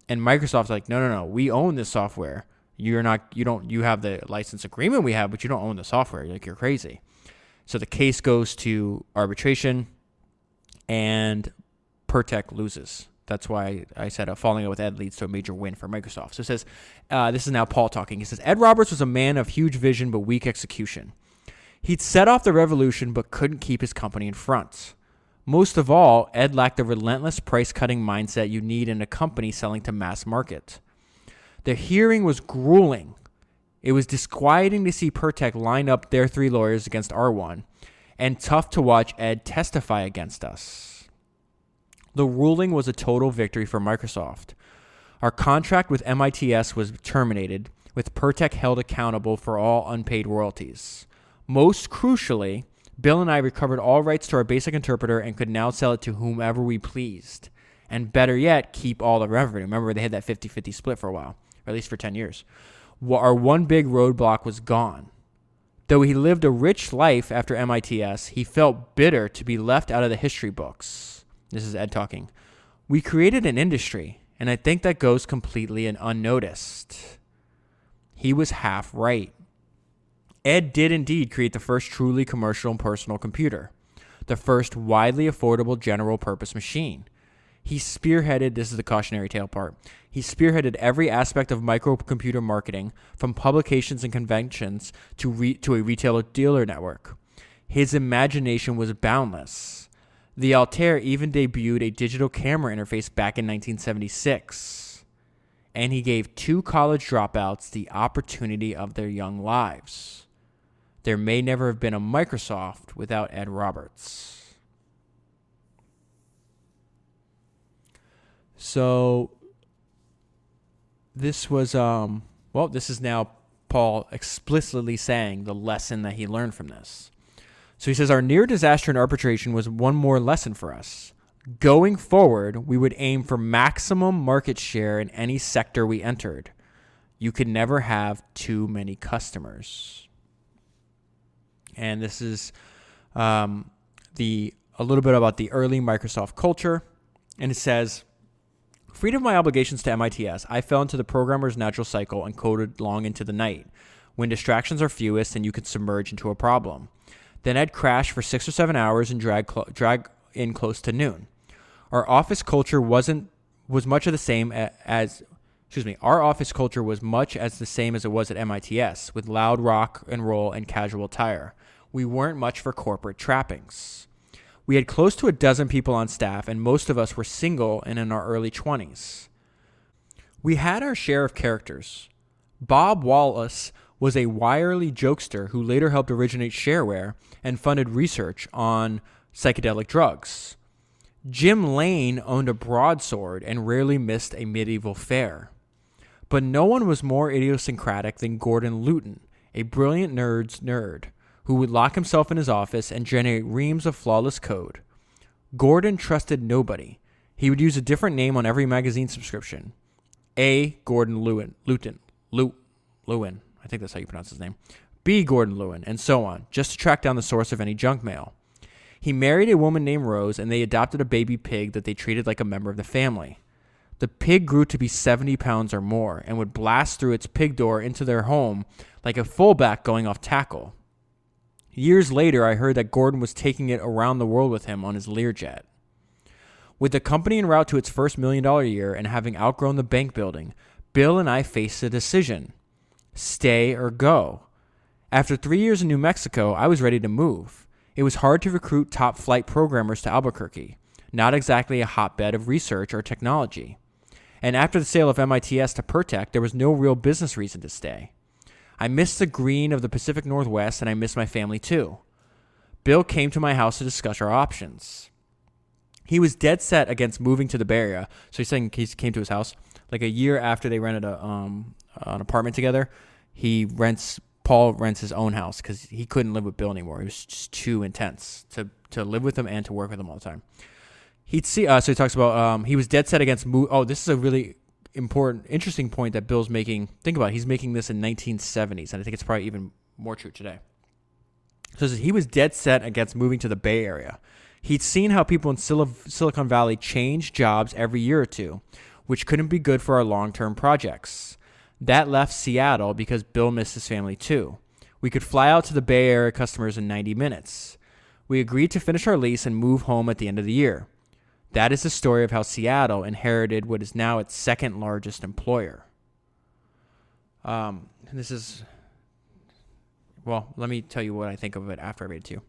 And Microsoft's like, no, we own this software. You have the license agreement we have, but you don't own the software. You're crazy. So the case goes to arbitration, and Pertec loses. That's why I said a falling out with Ed leads to a major win for Microsoft. So it says, this is now Paul talking. He says, Ed Roberts was a man of huge vision but weak execution. He'd set off the revolution but couldn't keep his company in front. Most of all, Ed lacked the relentless price-cutting mindset you need in a company selling to mass market. The hearing was grueling. It was disquieting to see Pertec line up their 3 lawyers against our one, and tough to watch Ed testify against us. The ruling was a total victory for Microsoft. Our contract with MITS was terminated, with Pertec held accountable for all unpaid royalties. Most crucially, Bill and I recovered all rights to our basic interpreter and could now sell it to whomever we pleased. And better yet, keep all the revenue. Remember, they had that 50-50 split for a while, or at least for 10 years. Our one big roadblock was gone. Though he lived a rich life after MITS, he felt bitter to be left out of the history books. This is Ed talking. We created an industry, and I think that goes completely unnoticed. He was half right. Ed did indeed create the first truly commercial and personal computer, the first widely affordable general-purpose machine. He spearheaded, this is the cautionary tale part, he spearheaded every aspect of microcomputer marketing, from publications and conventions to a retailer dealer network. His imagination was boundless. The Altair even debuted a digital camera interface back in 1976. And he gave 2 college dropouts the opportunity of their young lives. There may never have been a Microsoft without Ed Roberts. So this was, this is now Paul explicitly saying the lesson that he learned from this. So he says, our near disaster in arbitration was one more lesson for us. Going forward, we would aim for maximum market share in any sector we entered. You could never have too many customers. And this is a little bit about the early Microsoft culture. And it says, freed of my obligations to MITS, I fell into the programmer's natural cycle and coded long into the night, when distractions are fewest and you can submerge into a problem. Then I'd crash for 6 or 7 hours and drag in close to noon. Our office culture was much the same as it was at MITS, with loud rock and roll and casual attire. We weren't much for corporate trappings. We had close to a dozen people on staff, and most of us were single and in our early 20s. We had our share of characters. Bob Wallace was a wily jokester who later helped originate shareware and funded research on psychedelic drugs. Jim Lane owned a broadsword and rarely missed a medieval fair. But no one was more idiosyncratic than Gordon Luton, a brilliant nerd who would lock himself in his office and generate reams of flawless code. Gordon trusted nobody. He would use a different name on every magazine subscription. A. Gordon Lewin. I think that's how you pronounce his name. B. Gordon Lewin, and so on, just to track down the source of any junk mail. He married a woman named Rose, and they adopted a baby pig that they treated like a member of the family. The pig grew to be 70 pounds or more and would blast through its pig door into their home like a fullback going off tackle. Years later, I heard that Gordon was taking it around the world with him on his Learjet. With the company en route to its first $1 million year and having outgrown the bank building, Bill and I faced a decision: stay or go. After 3 years in New Mexico, I was ready to move. It was hard to recruit top flight programmers to Albuquerque, not exactly a hotbed of research or technology. And after the sale of MITS to Pertec, there was no real business reason to stay. I missed the green of the Pacific Northwest, and I missed my family too. Bill came to my house to discuss our options. He was dead set against moving to the Bay Area, so he's saying he came to his house like a year after they rented an apartment together. Paul rents his own house because he couldn't live with Bill anymore. It was just too intense to live with him and to work with him all the time. So he talks about he was dead set against move. Oh, this is a really interesting point that Bill's making. Think about it. He's making this in 1970s, and I think it's probably even more true today. So he was dead set against moving to the Bay Area. He'd seen how people in Silicon Valley change jobs every year or two, which couldn't be good for our long-term projects. That left Seattle because Bill missed his family too. We could fly out to the Bay Area customers in 90 minutes. We agreed to finish our lease and move home at the end of the year. That is the story of how Seattle inherited what is now its second largest employer. This is Well, let me tell you what I think of it after I read it to you.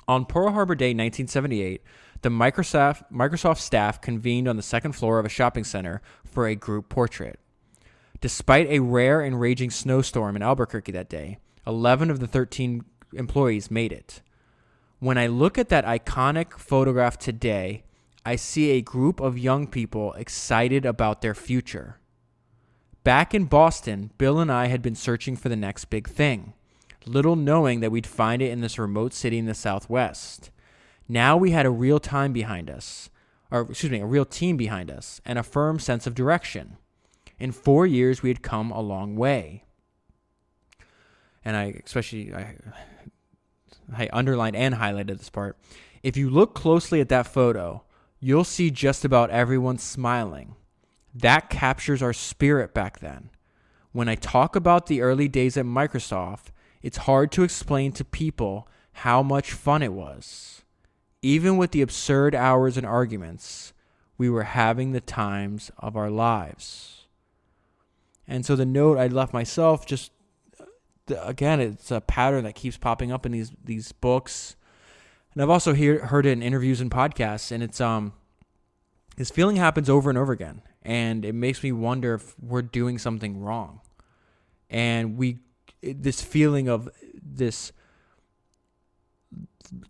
On Pearl Harbor Day 1978, the Microsoft staff convened on the second floor of a shopping center for a group portrait. Despite a rare and raging snowstorm in Albuquerque that day, 11 of the 13 employees made it. When I look at that iconic photograph today, I see a group of young people excited about their future. Back in Boston, Bill and I had been searching for the next big thing, little knowing that we'd find it in this remote city in the Southwest. Now we had a real team behind us, and a firm sense of direction. In 4 years, we had come a long way. And I underlined and highlighted this part. If you look closely at that photo, you'll see just about everyone smiling. That captures our spirit back then. When I talk about the early days at Microsoft, it's hard to explain to people how much fun it was. Even with the absurd hours and arguments, we were having the times of our lives. And so the note I left myself, just again, it's a pattern that keeps popping up in these books. And I've also heard it in interviews and podcasts, and it's this feeling happens over and over again. And it makes me wonder if we're doing something wrong. And this feeling of this,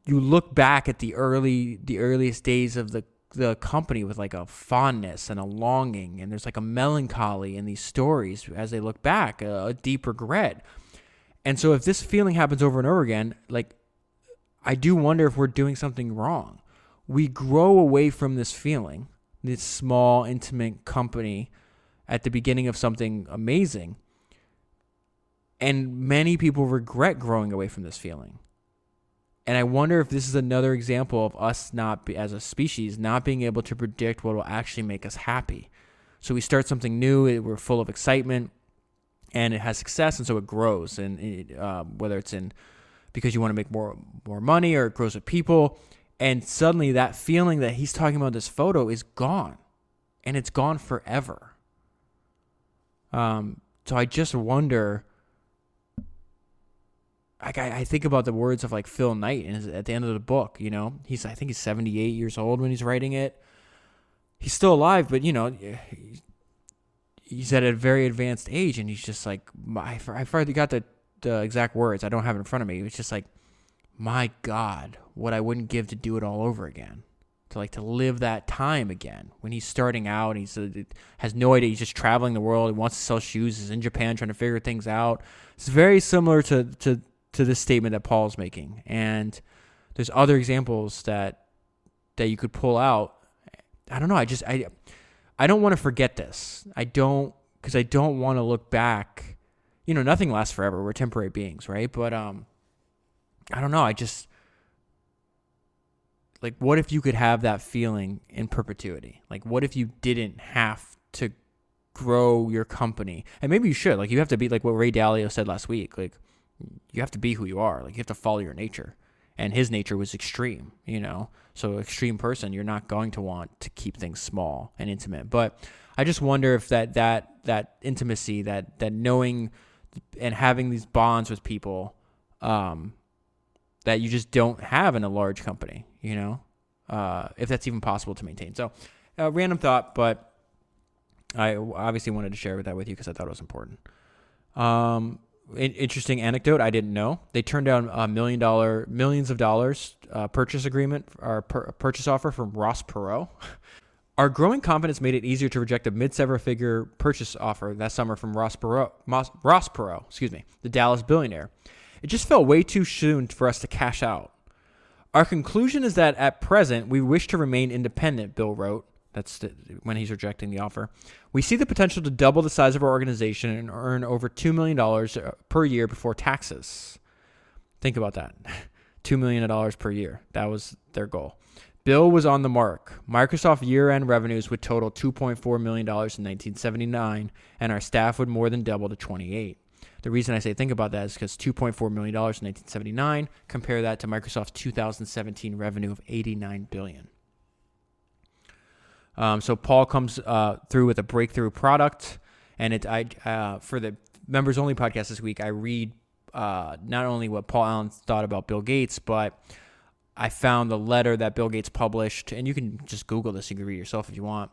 you look back at the earliest days of the company with like a fondness and a longing, and there's like a melancholy in these stories as they look back, a deep regret. And so if this feeling happens over and over again, like, I do wonder if we're doing something wrong. We grow away from this feeling, this small, intimate company at the beginning of something amazing. And many people regret growing away from this feeling. And I wonder if this is another example of us as a species, not being able to predict what will actually make us happy. So we start something new, we're full of excitement, and it has success, and so it grows. And whether it's because you want to make more money, or it grows with people, and suddenly that feeling that he's talking about in this photo is gone, and it's gone forever. So I just wonder. I think about the words of like Phil Knight at the end of the book. You know, I think he's 78 years old when he's writing it. He's still alive, but he's at a very advanced age, and he's just like, I forgot the exact words. I don't have it in front of me. It's just like, my God, what I wouldn't give to do it all over again. To live that time again. When he's starting out, he has no idea. He's just traveling the world. He wants to sell shoes. He's in Japan trying to figure things out. It's very similar to this statement that Paul's making. And there's other examples that you could pull out. I don't know. I don't want to forget this. Because I don't want to look back. Nothing lasts forever. We're temporary beings, right? But I don't know. What if you could have that feeling in perpetuity? Like, what if you didn't have to grow your company? And maybe you should. You have to be, like what Ray Dalio said last week. You have to be who you are. You have to follow your nature. And his nature was extreme, So extreme person, you're not going to want to keep things small and intimate. But I just wonder if that intimacy, that knowing and having these bonds with people, that you just don't have in a large company, if that's even possible to maintain. So, random thought, but I obviously wanted to share that with you because I thought it was important. Interesting anecdote. I didn't know they turned down millions of dollars purchase agreement or purchase offer from Ross Perot. Our growing confidence made it easier to reject a mid-seven-figure purchase offer that summer from Ross Perot, the Dallas billionaire. It just felt way too soon for us to cash out. Our conclusion is that at present, we wish to remain independent, Bill wrote. That's when he's rejecting the offer. We see the potential to double the size of our organization and earn over $2 million per year before taxes. Think about that. $2 million per year. That was their goal. Bill was on the mark. Microsoft year-end revenues would total $2.4 million in 1979, and our staff would more than double to 28. The reason I say think about that is because $2.4 million in 1979, compare that to Microsoft's 2017 revenue of $89 billion. So Paul comes through with a breakthrough product, and for the members only podcast this week, I read not only what Paul Allen thought about Bill Gates, but I found the letter that Bill Gates published, and you can just Google this. You can read yourself if you want.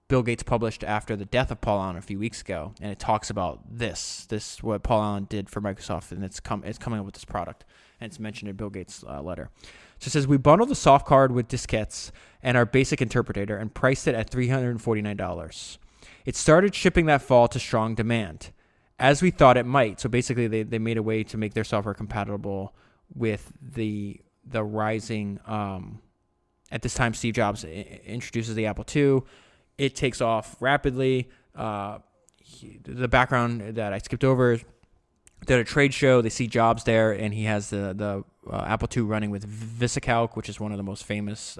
Bill Gates published after the death of Paul Allen a few weeks ago, and it talks about this what Paul Allen did for Microsoft, and it's coming up with this product, and it's mentioned in Bill Gates' letter. So it says, we bundled the soft card with diskettes and our basic interpreter and priced it at $349. It started shipping that fall to strong demand, as we thought it might. So basically, they made a way to make their software compatible with the rising. At this time, Steve Jobs introduces the Apple II. It takes off rapidly. The background that I skipped over is they're at a trade show. They see Jobs there, and he has the Apple II running with VisiCalc, which is one of the most famous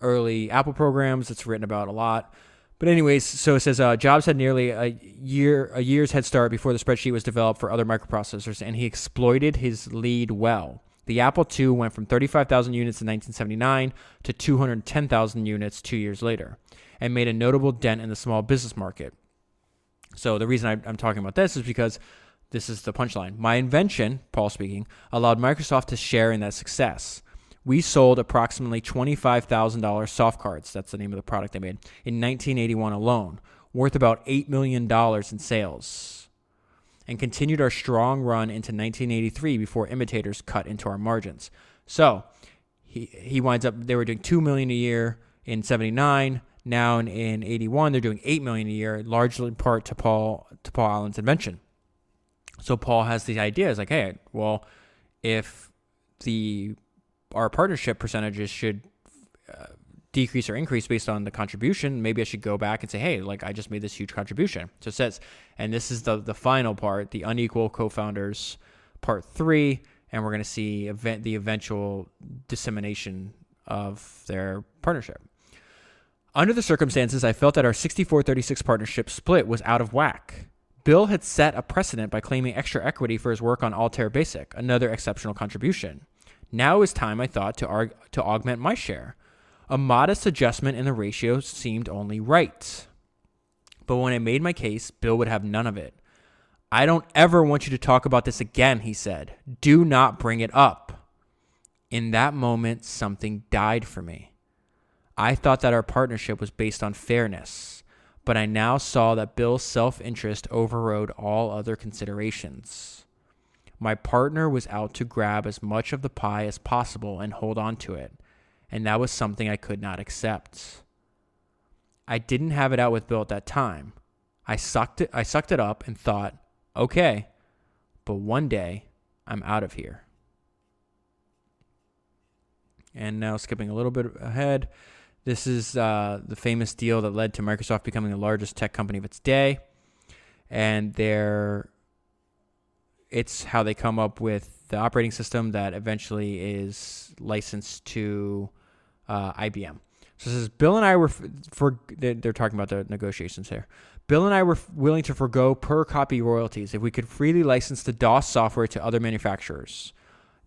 early Apple programs. It's written about a lot. But anyways, so it says Jobs had nearly a year's head start before the spreadsheet was developed for other microprocessors, and he exploited his lead well. The Apple II went from 35,000 units in 1979 to 210,000 units 2 years later, and made a notable dent in the small business market. So the reason I'm talking about this is because this is the punchline. My invention, Paul speaking, allowed Microsoft to share in that success. We sold approximately $25,000 soft cards, that's the name of the product they made, in 1981 alone, worth about $8 million in sales, and continued our strong run into 1983 before imitators cut into our margins. So he winds up, they were doing $2 million a year in 79. Now in 81, they're doing $8 million a year, largely in part to Paul Allen's invention. So Paul has the idea, it's like, hey, well, if our partnership percentages should decrease or increase based on the contribution, maybe I should go back and say, hey, like I just made this huge contribution. So it says, and this is the final part, the Unequal cofounders part 3, and we're going to see the eventual dissemination of their partnership. Under the circumstances, I felt that our 64-36 partnership split was out of whack. Bill had set a precedent by claiming extra equity for his work on Altair Basic, another exceptional contribution. Now is time, I thought, to augment my share. A modest adjustment in the ratio seemed only right. But when I made my case, Bill would have none of it. I don't ever want you to talk about this again, he said. Do not bring it up. In that moment, something died for me. I thought that our partnership was based on fairness, but I now saw that Bill's self-interest overrode all other considerations. My partner was out to grab as much of the pie as possible and hold on to it, and that was something I could not accept. I didn't have it out with Bill at that time. I sucked it up and thought, okay, but one day I'm out of here. And now skipping a little bit ahead, this is the famous deal that led to Microsoft becoming the largest tech company of its day, and it's how they come up with the operating system that eventually is licensed to IBM. So this is Bill and I were they're talking about the negotiations here. Bill and I were willing to forgo per copy royalties if we could freely license the DOS software to other manufacturers.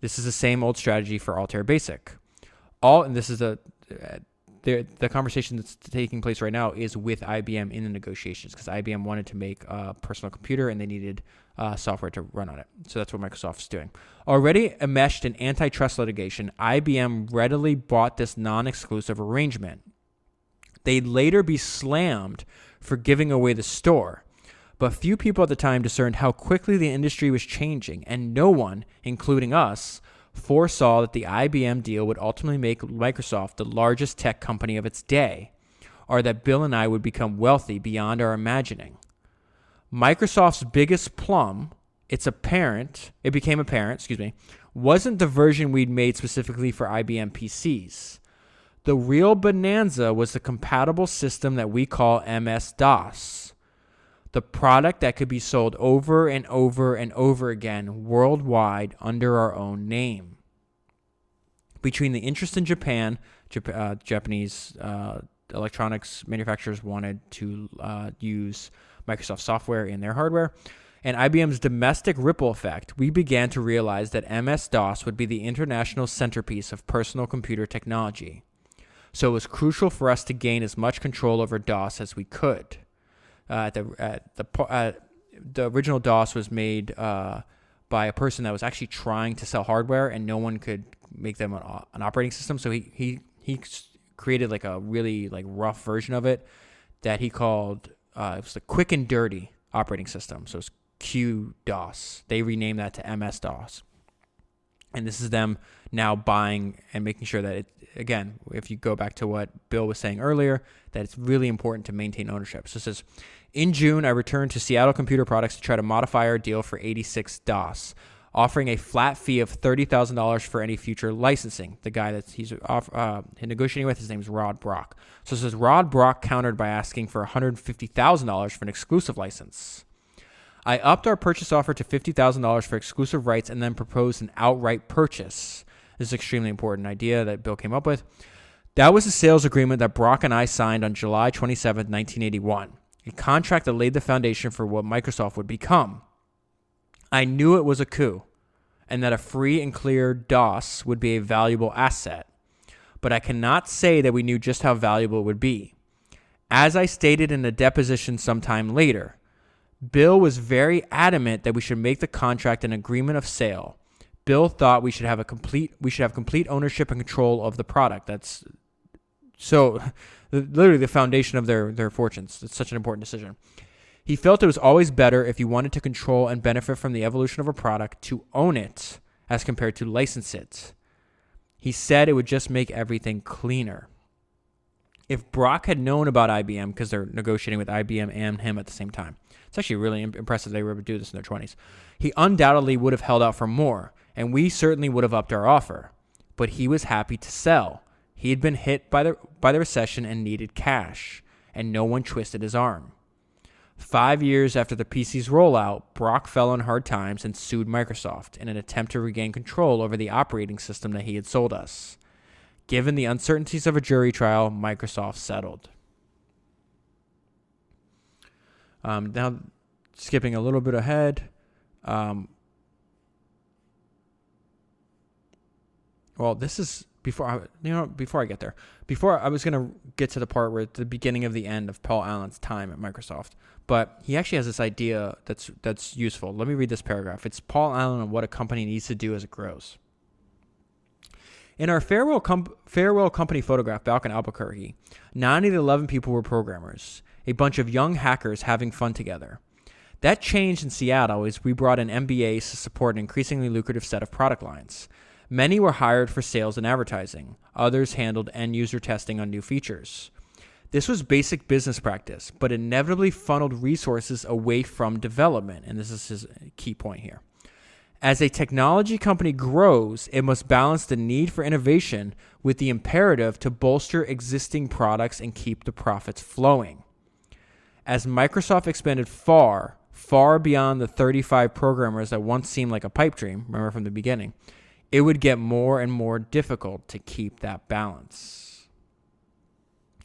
This is the same old strategy for Altair Basic. And this is the conversation that's taking place right now is with IBM in the negotiations, because IBM wanted to make a personal computer and they needed software to run on it. So that's what Microsoft's doing. Already enmeshed in antitrust litigation, IBM readily bought this non-exclusive arrangement. They'd later be slammed for giving away the store, but few people at the time discerned how quickly the industry was changing, and no one, including us, foresaw that the IBM deal would ultimately make Microsoft the largest tech company of its day, or that Bill and I would become wealthy beyond our imagining. Microsoft's biggest plum, it became apparent, wasn't the version we'd made specifically for IBM PCs. The real bonanza was the compatible system that we call MS-DOS, the product that could be sold over and over and over again worldwide under our own name. Between the interest in Japan, Japanese electronics manufacturers wanted to use Microsoft software in their hardware, and IBM's domestic ripple effect, we began to realize that MS-DOS would be the international centerpiece of personal computer technology. So it was crucial for us to gain as much control over DOS as we could. It the original DOS was made by a person that was actually trying to sell hardware, and no one could make them an operating system. So he created like a really like rough version of it that he called it was the quick and dirty operating system. So it's QDOS. They renamed that to MS-DOS. And this is them now buying and making sure that, again, if you go back to what Bill was saying earlier, that it's really important to maintain ownership. So it says, in June, I returned to Seattle Computer Products to try to modify our deal for 86 DOS, offering a flat fee of $30,000 for any future licensing. The guy that he's negotiating with, his name is Rod Brock. So it says, Rod Brock countered by asking for $150,000 for an exclusive license. I upped our purchase offer to $50,000 for exclusive rights and then proposed an outright purchase. This is an extremely important idea that Bill came up with. That was a sales agreement that Brock and I signed on July 27, 1981, a contract that laid the foundation for what Microsoft would become. I knew it was a coup and that a free and clear DOS would be a valuable asset, but I cannot say that we knew just how valuable it would be. As I stated in a deposition sometime later, Bill was very adamant that we should make the contract an agreement of sale. Bill thought we should have complete ownership and control of the product. That's so literally the foundation of their fortunes. It's such an important decision. He felt it was always better if you wanted to control and benefit from the evolution of a product to own it as compared to license it. He said it would just make everything cleaner. If Brock had known about IBM, because they're negotiating with IBM and him at the same time, it's actually really impressive they were able to do this in their 20s. He undoubtedly would have held out for more, and we certainly would have upped our offer. But he was happy to sell. He had been hit by the recession and needed cash, and no one twisted his arm. 5 years after the PC's rollout, Brock fell on hard times and sued Microsoft in an attempt to regain control over the operating system that he had sold us. Given the uncertainties of a jury trial, Microsoft settled. Now, skipping a little bit ahead. Well, this is before I get there. Before I was going to get to the part where it's the beginning of the end of Paul Allen's time at Microsoft. But he actually has this idea that's useful. Let me read this paragraph. It's Paul Allen and what a company needs to do as it grows. In our farewell company photograph back in Albuquerque, 9 of the 11 people were programmers, a bunch of young hackers having fun together. That changed in Seattle as we brought in MBAs to support an increasingly lucrative set of product lines. Many were hired for sales and advertising. Others handled end-user testing on new features. This was basic business practice, but inevitably funneled resources away from development, and this is his key point here. As a technology company grows, it must balance the need for innovation with the imperative to bolster existing products and keep the profits flowing. As Microsoft expanded far beyond the 35 programmers that once seemed like a pipe dream, remember from the beginning, it would get more and more difficult to keep that balance.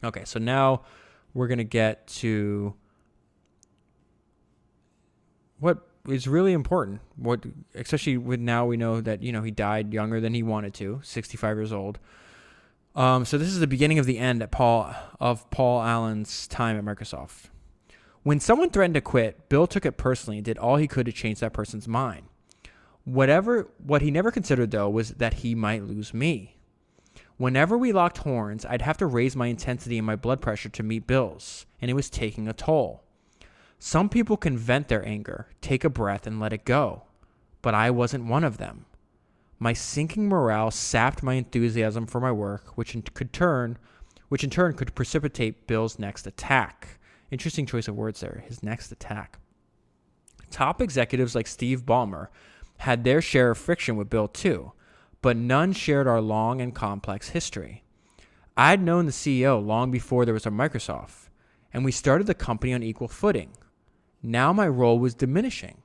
Okay, so now we're going to get to what is really important. Especially with now we know that, he died younger than he wanted to, 65 years old. So this is the beginning of the end of Paul Allen's time at Microsoft. When someone threatened to quit, Bill took it personally and did all he could to change that person's mind. What he never considered, though, was that he might lose me. Whenever we locked horns, I'd have to raise my intensity and my blood pressure to meet Bill's, and it was taking a toll. Some people can vent their anger, take a breath, and let it go, but I wasn't one of them. My sinking morale sapped my enthusiasm for my work, which in turn could precipitate Bill's next attack. Interesting choice of words there, his next attack. Top executives like Steve Ballmer had their share of friction with Bill too, but none shared our long and complex history. I'd known the CEO long before there was a Microsoft, and we started the company on equal footing. Now my role was diminishing.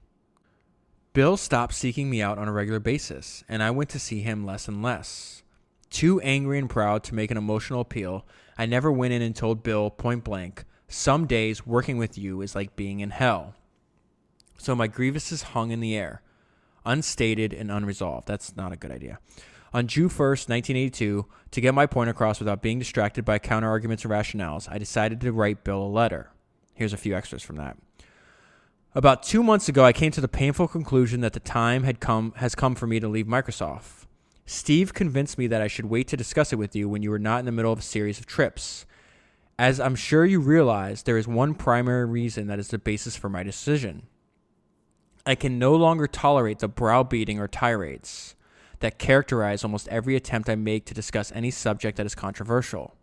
Bill stopped seeking me out on a regular basis, and I went to see him less and less. Too angry and proud to make an emotional appeal, I never went in and told Bill point blank, "Some days working with you is like being in hell." So my grievances hung in the air, unstated and unresolved. That's not a good idea. On June 1st, 1982, to get my point across without being distracted by counter-arguments and rationales, I decided to write Bill a letter. Here's a few extras from that. About 2 months ago, I came to the painful conclusion that the time has come for me to leave Microsoft. Steve convinced me that I should wait to discuss it with you when you were not in the middle of a series of trips. As I'm sure you realize, there is one primary reason that is the basis for my decision. I can no longer tolerate the browbeating or tirades that characterize almost every attempt I make to discuss any subject that is controversial.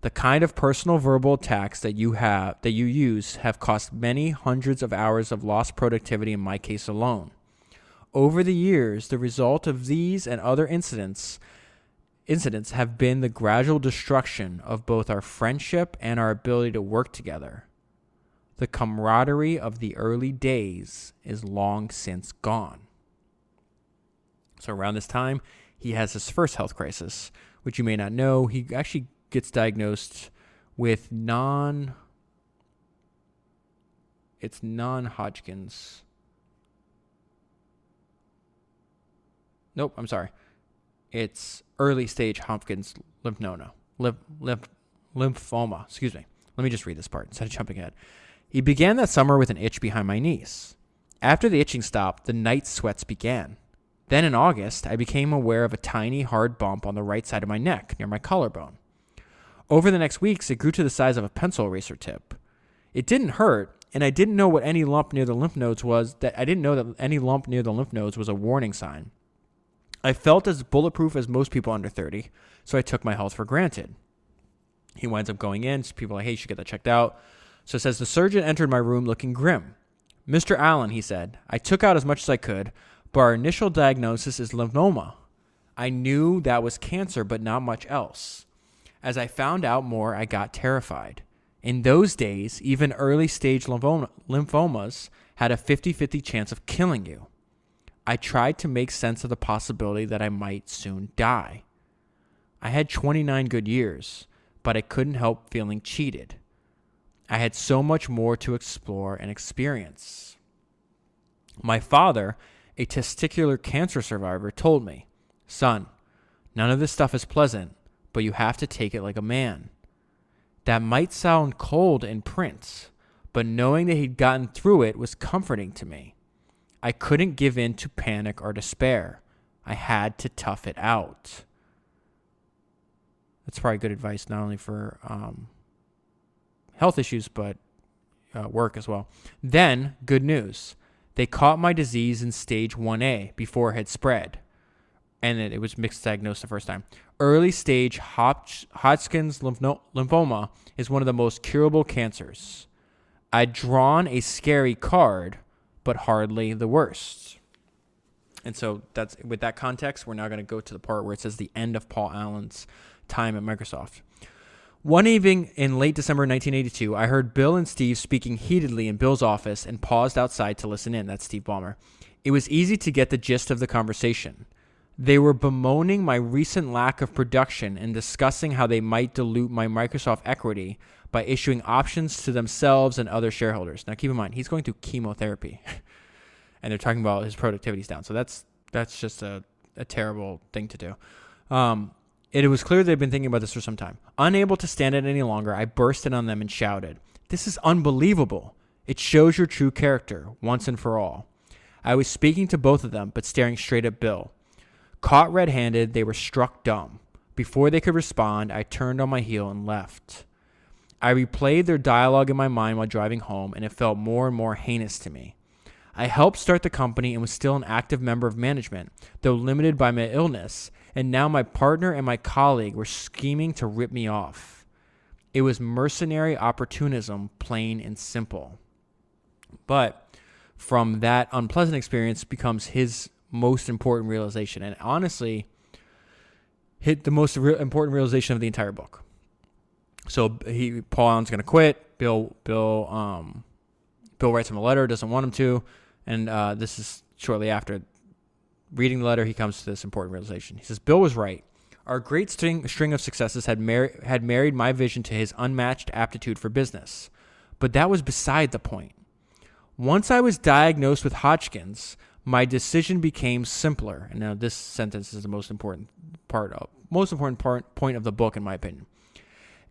The kind of personal verbal attacks that you use have cost many hundreds of hours of lost productivity in my case alone. Over the years, the result of these and other incidents have been the gradual destruction of both our friendship and our ability to work together. The camaraderie of the early days is long since gone. So around this time, he has his first health crisis, which you may not know. He actually gets diagnosed with non-Hodgkin's. Nope, I'm sorry. It's early stage Hodgkin's lymphoma. Excuse me. Let me just read this part instead of jumping ahead. He began that summer with an itch behind my knees. After the itching stopped, the night sweats began. Then in August, I became aware of a tiny, hard bump on the right side of my neck near my collarbone. Over the next weeks, it grew to the size of a pencil eraser tip. It didn't hurt, and I didn't know what any lump near the lymph nodes was. I didn't know that any lump near the lymph nodes was a warning sign. I felt as bulletproof as most people under 30, so I took my health for granted. He winds up going in. So people are like, hey, you should get that checked out. So it says, the surgeon entered my room looking grim. Mr. Allen, he said, I took out as much as I could, but our initial diagnosis is lymphoma. I knew that was cancer, but not much else. As I found out more, I got terrified. In those days, even early-stage lymphomas had a 50-50 chance of killing you. I tried to make sense of the possibility that I might soon die. I had 29 good years, but I couldn't help feeling cheated. I had so much more to explore and experience. My father, a testicular cancer survivor, told me, son, none of this stuff is pleasant, but you have to take it like a man. That might sound cold in print, but knowing that he'd gotten through it was comforting to me. I couldn't give in to panic or despair. I had to tough it out. That's probably good advice, not only for health issues, but work as well. Then, good news. They caught my disease in stage 1A before it had spread. And it was mixed diagnosed the first time. Early stage Hodgkin's lymphoma is one of the most curable cancers. I'd drawn a scary card, but hardly the worst. And so that's with that context, we're now going to go to the part where it says the end of Paul Allen's time at Microsoft. One evening in late December 1982, I heard Bill and Steve speaking heatedly in Bill's office and paused outside to listen in. That's Steve Ballmer. It was easy to get the gist of the conversation. They were bemoaning my recent lack of production and discussing how they might dilute my Microsoft equity by issuing options to themselves and other shareholders. Now, keep in mind, he's going through chemotherapy, and they're talking about his productivity's down. So that's just a terrible thing to do. It was clear they'd been thinking about this for some time. Unable to stand it any longer, I burst in on them and shouted, "This is unbelievable. It shows your true character, once and for all." I was speaking to both of them, but staring straight at Bill. Caught red-handed, they were struck dumb. Before they could respond, I turned on my heel and left. I replayed their dialogue in my mind while driving home, and it felt more and more heinous to me. I helped start the company and was still an active member of management, though limited by my illness, and now my partner and my colleague were scheming to rip me off. It was mercenary opportunism, plain and simple. But from that unpleasant experience becomes his most important realization, and honestly hit the most important realization of the entire book. So Paul Allen's going to quit. Bill writes him a letter, doesn't want him to, and this is shortly after reading the letter. He comes to this important realization. He says, Bill was right. Our great string of successes had married my vision to his unmatched aptitude for business, but that was beside the point. Once I was diagnosed with Hodgkin's, my decision became simpler. And now this sentence is the most important point of the book, in my opinion.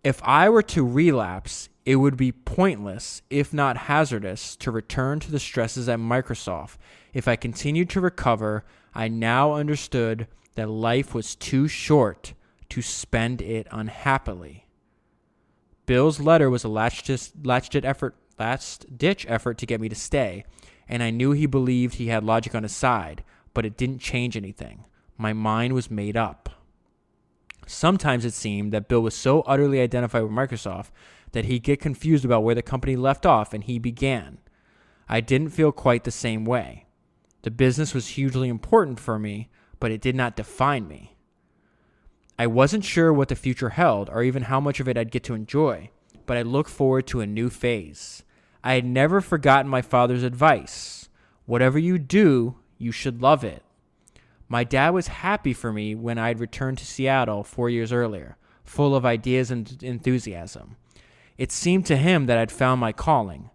If I were to relapse, It would be pointless, if not hazardous, to return to the stresses at Microsoft. If I continued to recover, I now understood that life was too short to spend it unhappily. Bill's letter was a last-ditch effort to get me to stay, and I knew he believed he had logic on his side, but it didn't change anything. My mind was made up. Sometimes it seemed that Bill was so utterly identified with Microsoft that he'd get confused about where the company left off and he began. I didn't feel quite the same way. The business was hugely important for me, but it did not define me. I wasn't sure what the future held or even how much of it I'd get to enjoy, but I looked forward to a new phase. I had never forgotten my father's advice. Whatever you do, you should love it. My dad was happy for me when I'd returned to Seattle 4 years earlier, full of ideas and enthusiasm. It seemed to him that I'd found my calling,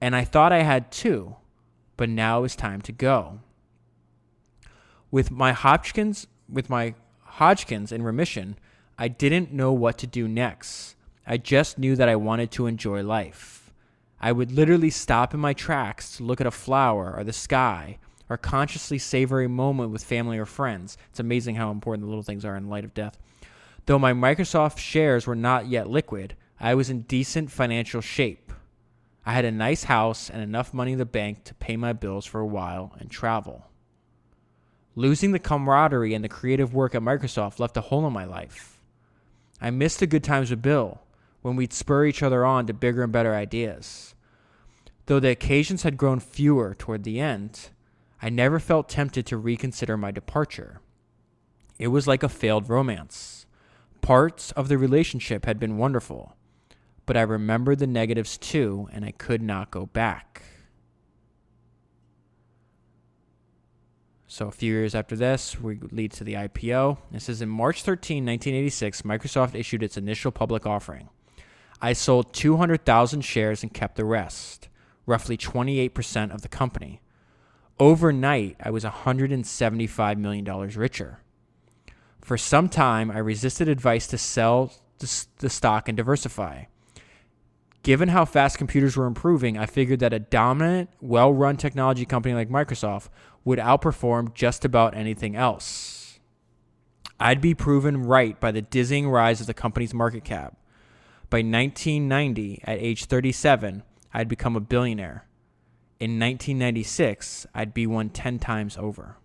and I thought I had too, but now it was time to go. With my Hodgkin's in remission, I didn't know what to do next. I just knew that I wanted to enjoy life. I would literally stop in my tracks to look at a flower or the sky, or consciously savor a moment with family or friends. It's amazing how important the little things are in light of death. Though my Microsoft shares were not yet liquid, I was in decent financial shape. I had a nice house and enough money in the bank to pay my bills for a while and travel. Losing the camaraderie and the creative work at Microsoft left a hole in my life. I missed the good times with Bill, when we'd spur each other on to bigger and better ideas. Though the occasions had grown fewer toward the end, I never felt tempted to reconsider my departure. It was like a failed romance. Parts of the relationship had been wonderful, but I remembered the negatives too, and I could not go back. So a few years after this, we lead to the IPO. This is in March 13, 1986, Microsoft issued its initial public offering. I sold 200,000 shares and kept the rest, roughly 28% of the company. Overnight, I was $175 million richer. For some time, I resisted advice to sell the stock and diversify. Given how fast computers were improving, I figured that a dominant, well-run technology company like Microsoft would outperform just about anything else. I'd be proven right by the dizzying rise of the company's market cap. By 1990, at age 37, I'd become a billionaire. In 1996, I'd be one 10 times over.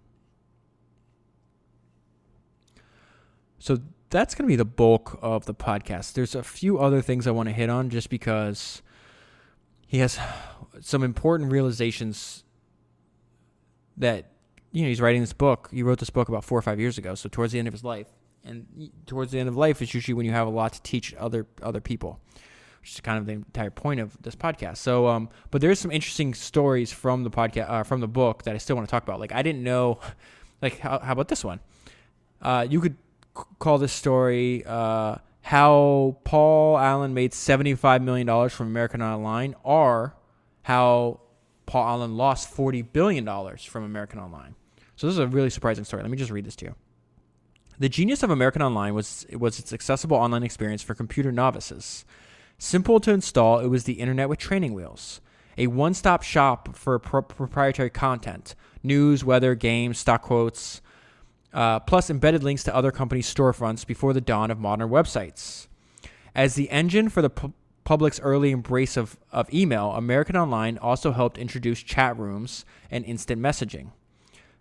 So that's going to be the bulk of the podcast. There's a few other things I want to hit on just because he has some important realizations that, he's writing this book. He wrote this book about 4 or 5 years ago, so towards the end of his life. And towards the end of life is usually when you have a lot to teach other people, which is kind of the entire point of this podcast. So, but there's some interesting stories from the podcast, from the book that I still want to talk about. Like, I didn't know, like, how about this one? You could call this story how Paul Allen made $75 million from American Online, or how Paul Allen lost $40 billion from American Online. So this is a really surprising story. Let me just read this to you. The genius of American Online was its accessible online experience for computer novices. Simple to install, it was the internet with training wheels. A one-stop shop for proprietary content, news, weather, games, stock quotes, plus embedded links to other companies' storefronts before the dawn of modern websites. As the engine for the public's early embrace of email, American Online also helped introduce chat rooms and instant messaging.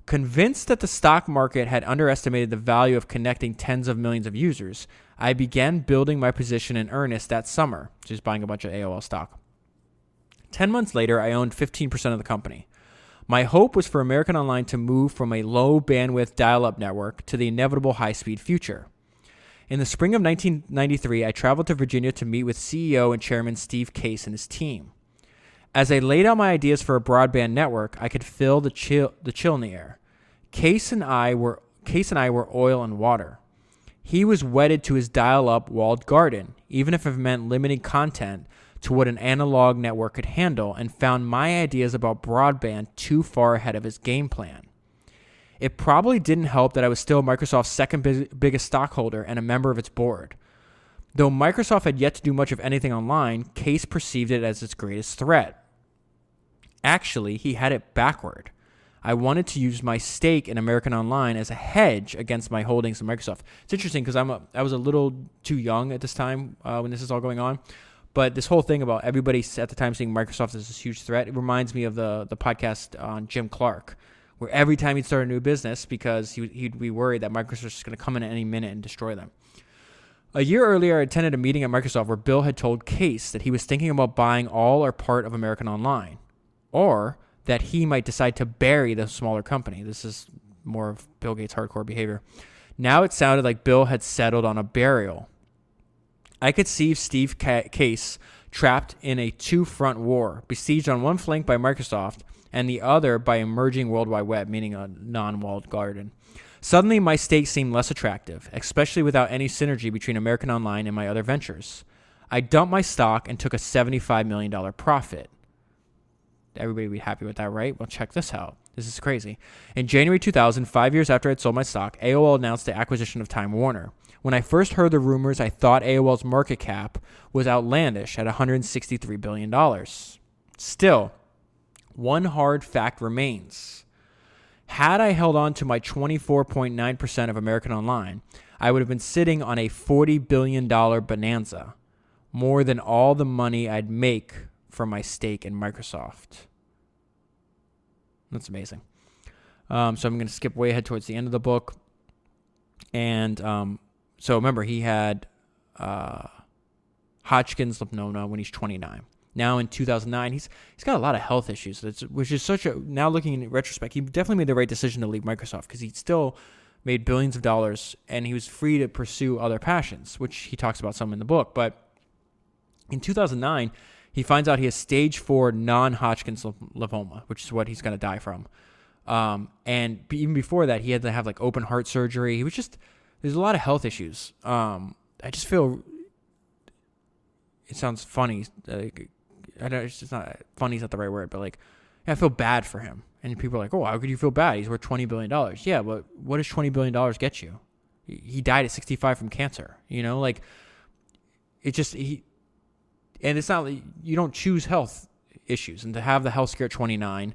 Convinced that the stock market had underestimated the value of connecting tens of millions of users, I began building my position in earnest that summer, just buying a bunch of AOL stock. 10 months later, I owned 15% of the company. My hope was for American Online to move from a low-bandwidth dial-up network to the inevitable high-speed future. In the spring of 1993, I traveled to Virginia to meet with CEO and Chairman Steve Case and his team. As I laid out my ideas for a broadband network, I could feel the chill in the air. Case and I were oil and water. He was wedded to his dial-up walled garden, even if it meant limiting content to what an analog network could handle, and found my ideas about broadband too far ahead of his game plan. It probably didn't help that I was still Microsoft's second biggest stockholder and a member of its board. Though Microsoft had yet to do much of anything online, Case perceived it as its greatest threat. Actually, he had it backward. I wanted to use my stake in American Online as a hedge against my holdings in Microsoft. It's interesting because I was a little too young at this time when this is all going on. But this whole thing about everybody at the time seeing Microsoft as this huge threat, it reminds me of the podcast on Jim Clark, where every time he'd start a new business, because he'd be worried that Microsoft was going to come in at any minute and destroy them. A year earlier, I attended a meeting at Microsoft where Bill had told Case that he was thinking about buying all or part of American Online, or that he might decide to bury the smaller company. This is more of Bill Gates' hardcore behavior. Now it sounded like Bill had settled on a burial. I could see Steve Case trapped in a two-front war, besieged on one flank by Microsoft and the other by emerging World Wide Web, meaning a non-walled garden. Suddenly, my stake seemed less attractive, especially without any synergy between American Online and my other ventures. I dumped my stock and took a $75 million profit. Everybody would be happy with that, right? Well, check this out. This is crazy. In January 2000, 5 years after I'd sold my stock, AOL announced the acquisition of Time Warner. When I first heard the rumors, I thought AOL's market cap was outlandish at $163 billion. Still, one hard fact remains. Had I held on to my 24.9% of American Online, I would have been sitting on a $40 billion bonanza, more than all the money I'd make from my stake in Microsoft. That's amazing. So I'm going to skip way ahead towards the end of the book. And so remember, he had Hodgkin's lymphoma when he's 29. Now in 2009, he's got a lot of health issues, which is now looking in retrospect, he definitely made the right decision to leave Microsoft because he still made billions of dollars and he was free to pursue other passions, which he talks about some in the book. But in 2009, he finds out he has stage 4 non-Hodgkin's lymphoma, which is what he's going to die from. And even before that, he had to have like open heart surgery. There's a lot of health issues. I just feel, it sounds funny. I don't, it's just not, funny is not the right word, but like, I feel bad for him. And people are like, oh, how could you feel bad? He's worth $20 billion. Yeah, but what does $20 billion get you? He died at 65 from cancer. Like, it just, and it's not, you don't choose health issues. And to have the health scare at 29,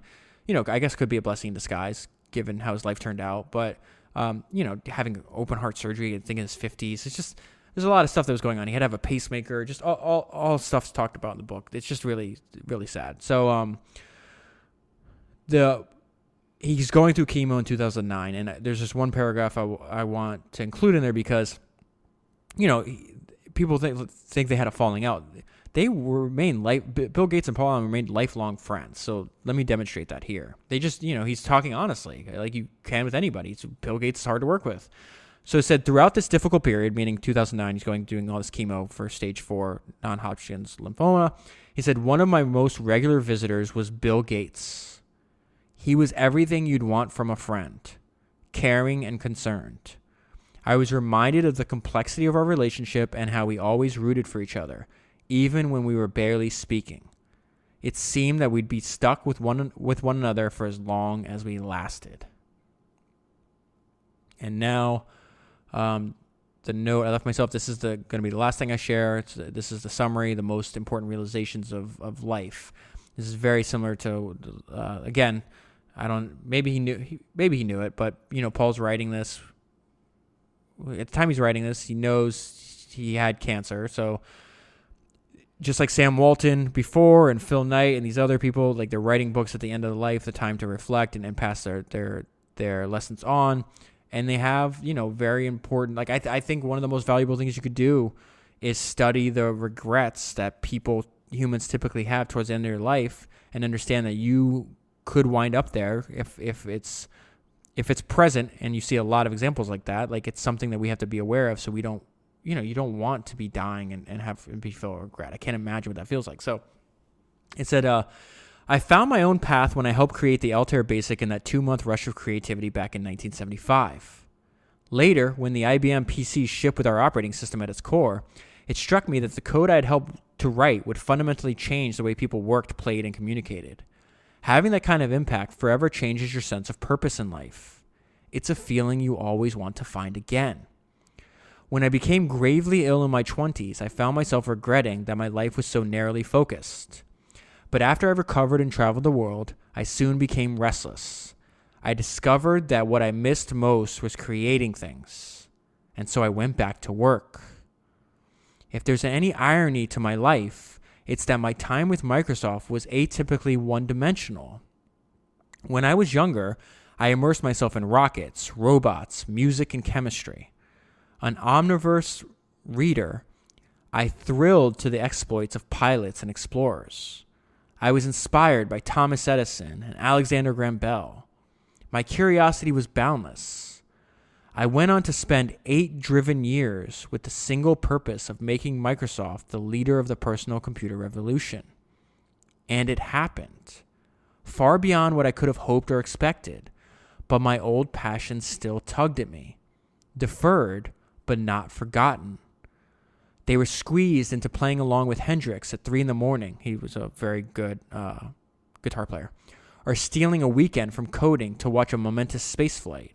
I guess could be a blessing in disguise, given how his life turned out. But, having open heart surgery and thinking in his 50s, it's just, there's a lot of stuff that was going on. He had to have a pacemaker, just all stuff's talked about in the book. It's just really, really sad. So, he's going through chemo in 2009, and there's just one paragraph I want to include in there because, people think they had a falling out. They remain Bill Gates and Paul Allen remained lifelong friends. So let me demonstrate that here. They just, he's talking honestly, like you can with anybody. Bill Gates is hard to work with. So it said, throughout this difficult period, meaning 2009, he's doing all this chemo for stage 4 non-Hodgkin's lymphoma. He said, one of my most regular visitors was Bill Gates. He was everything you'd want from a friend, caring and concerned. I was reminded of the complexity of our relationship and how we always rooted for each other, even when we were barely speaking. It seemed that we'd be stuck with one another for as long as we lasted. And now, the note I left myself, this is going to be the last thing I share. This is the summary, the most important realizations of life. This is very similar to, again, maybe he knew it, but, Paul's writing this. At the time he's writing this, he knows he had cancer. So just like Sam Walton before and Phil Knight and these other people, like they're writing books at the end of the life, the time to reflect and pass their lessons on. And they have, very important, like I think one of the most valuable things you could do is study the regrets that humans typically have towards the end of their life and understand that you could wind up there if it's present, and you see a lot of examples like that. Like it's something that we have to be aware of so we don't, you don't want to be dying and be filled with regret. I can't imagine what that feels like. So it said, I found my own path when I helped create the Altair Basic in that 2-month rush of creativity back in 1975. Later, when the IBM PC shipped with our operating system at its core, it struck me that the code I had helped to write would fundamentally change the way people worked, played, and communicated. Having that kind of impact forever changes your sense of purpose in life. It's a feeling you always want to find again. When I became gravely ill in my 20s, I found myself regretting that my life was so narrowly focused. But after I recovered and traveled the world, I soon became restless. I discovered that what I missed most was creating things, and so I went back to work. If there's any irony to my life, it's that my time with Microsoft was atypically one-dimensional. When I was younger, I immersed myself in rockets, robots, music, and chemistry. An omniverse reader, I thrilled to the exploits of pilots and explorers. I was inspired by Thomas Edison and Alexander Graham Bell. My curiosity was boundless. I went on to spend 8 driven years with the single purpose of making Microsoft the leader of the personal computer revolution. And it happened. Far beyond what I could have hoped or expected, but my old passions still tugged at me. Deferred, but not forgotten. They were squeezed into playing along with Hendrix at 3 a.m. He was a very good guitar player. Or stealing a weekend from coding to watch a momentous space flight.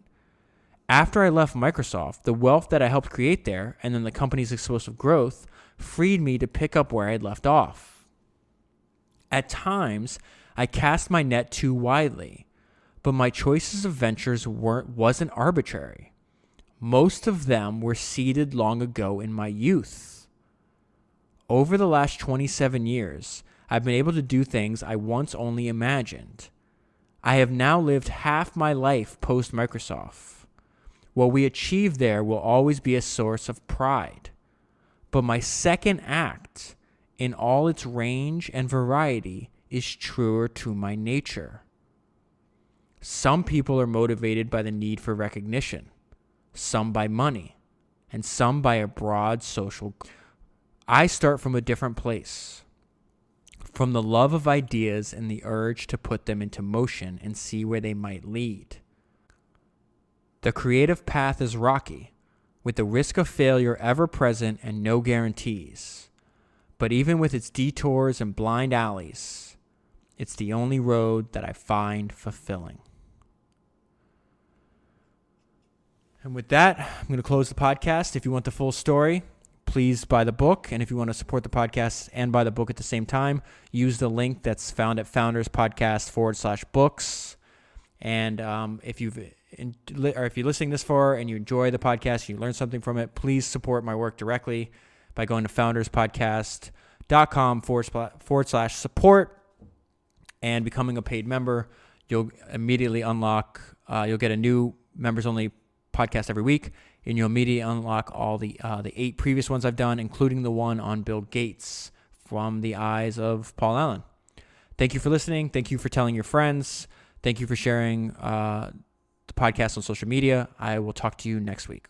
After I left Microsoft, the wealth that I helped create there, and then the company's explosive growth, freed me to pick up where I had left off. At times, I cast my net too widely, but my choices of ventures wasn't arbitrary. Most of them were seeded long ago in my youth. Over the last 27 years, I've been able to do things I once only imagined. I have now lived half my life post-Microsoft. What we achieve there will always be a source of pride. But my second act, in all its range and variety, is truer to my nature. Some people are motivated by the need for recognition, some by money, and some by a broad social. I start from a different place, from the love of ideas and the urge to put them into motion and see where they might lead. The creative path is rocky, with the risk of failure ever present and no guarantees. But even with its detours and blind alleys, it's the only road that I find fulfilling. And with that, I'm going to close the podcast. If you want the full story, please buy the book. And if you want to support the podcast and buy the book at the same time, use the link that's found at founderspodcast.com/books. And if you're listening this far and you enjoy the podcast, you learn something from it, please support my work directly by going to founderspodcast.com/support and becoming a paid member. You'll immediately unlock, you'll get a new members only podcast every week, and you'll immediately unlock all the 8 previous ones I've done, including the one on Bill Gates from the eyes of Paul Allen. Thank you for listening. Thank you for telling your friends. Thank you for sharing the podcast on social media. I will talk to you next week.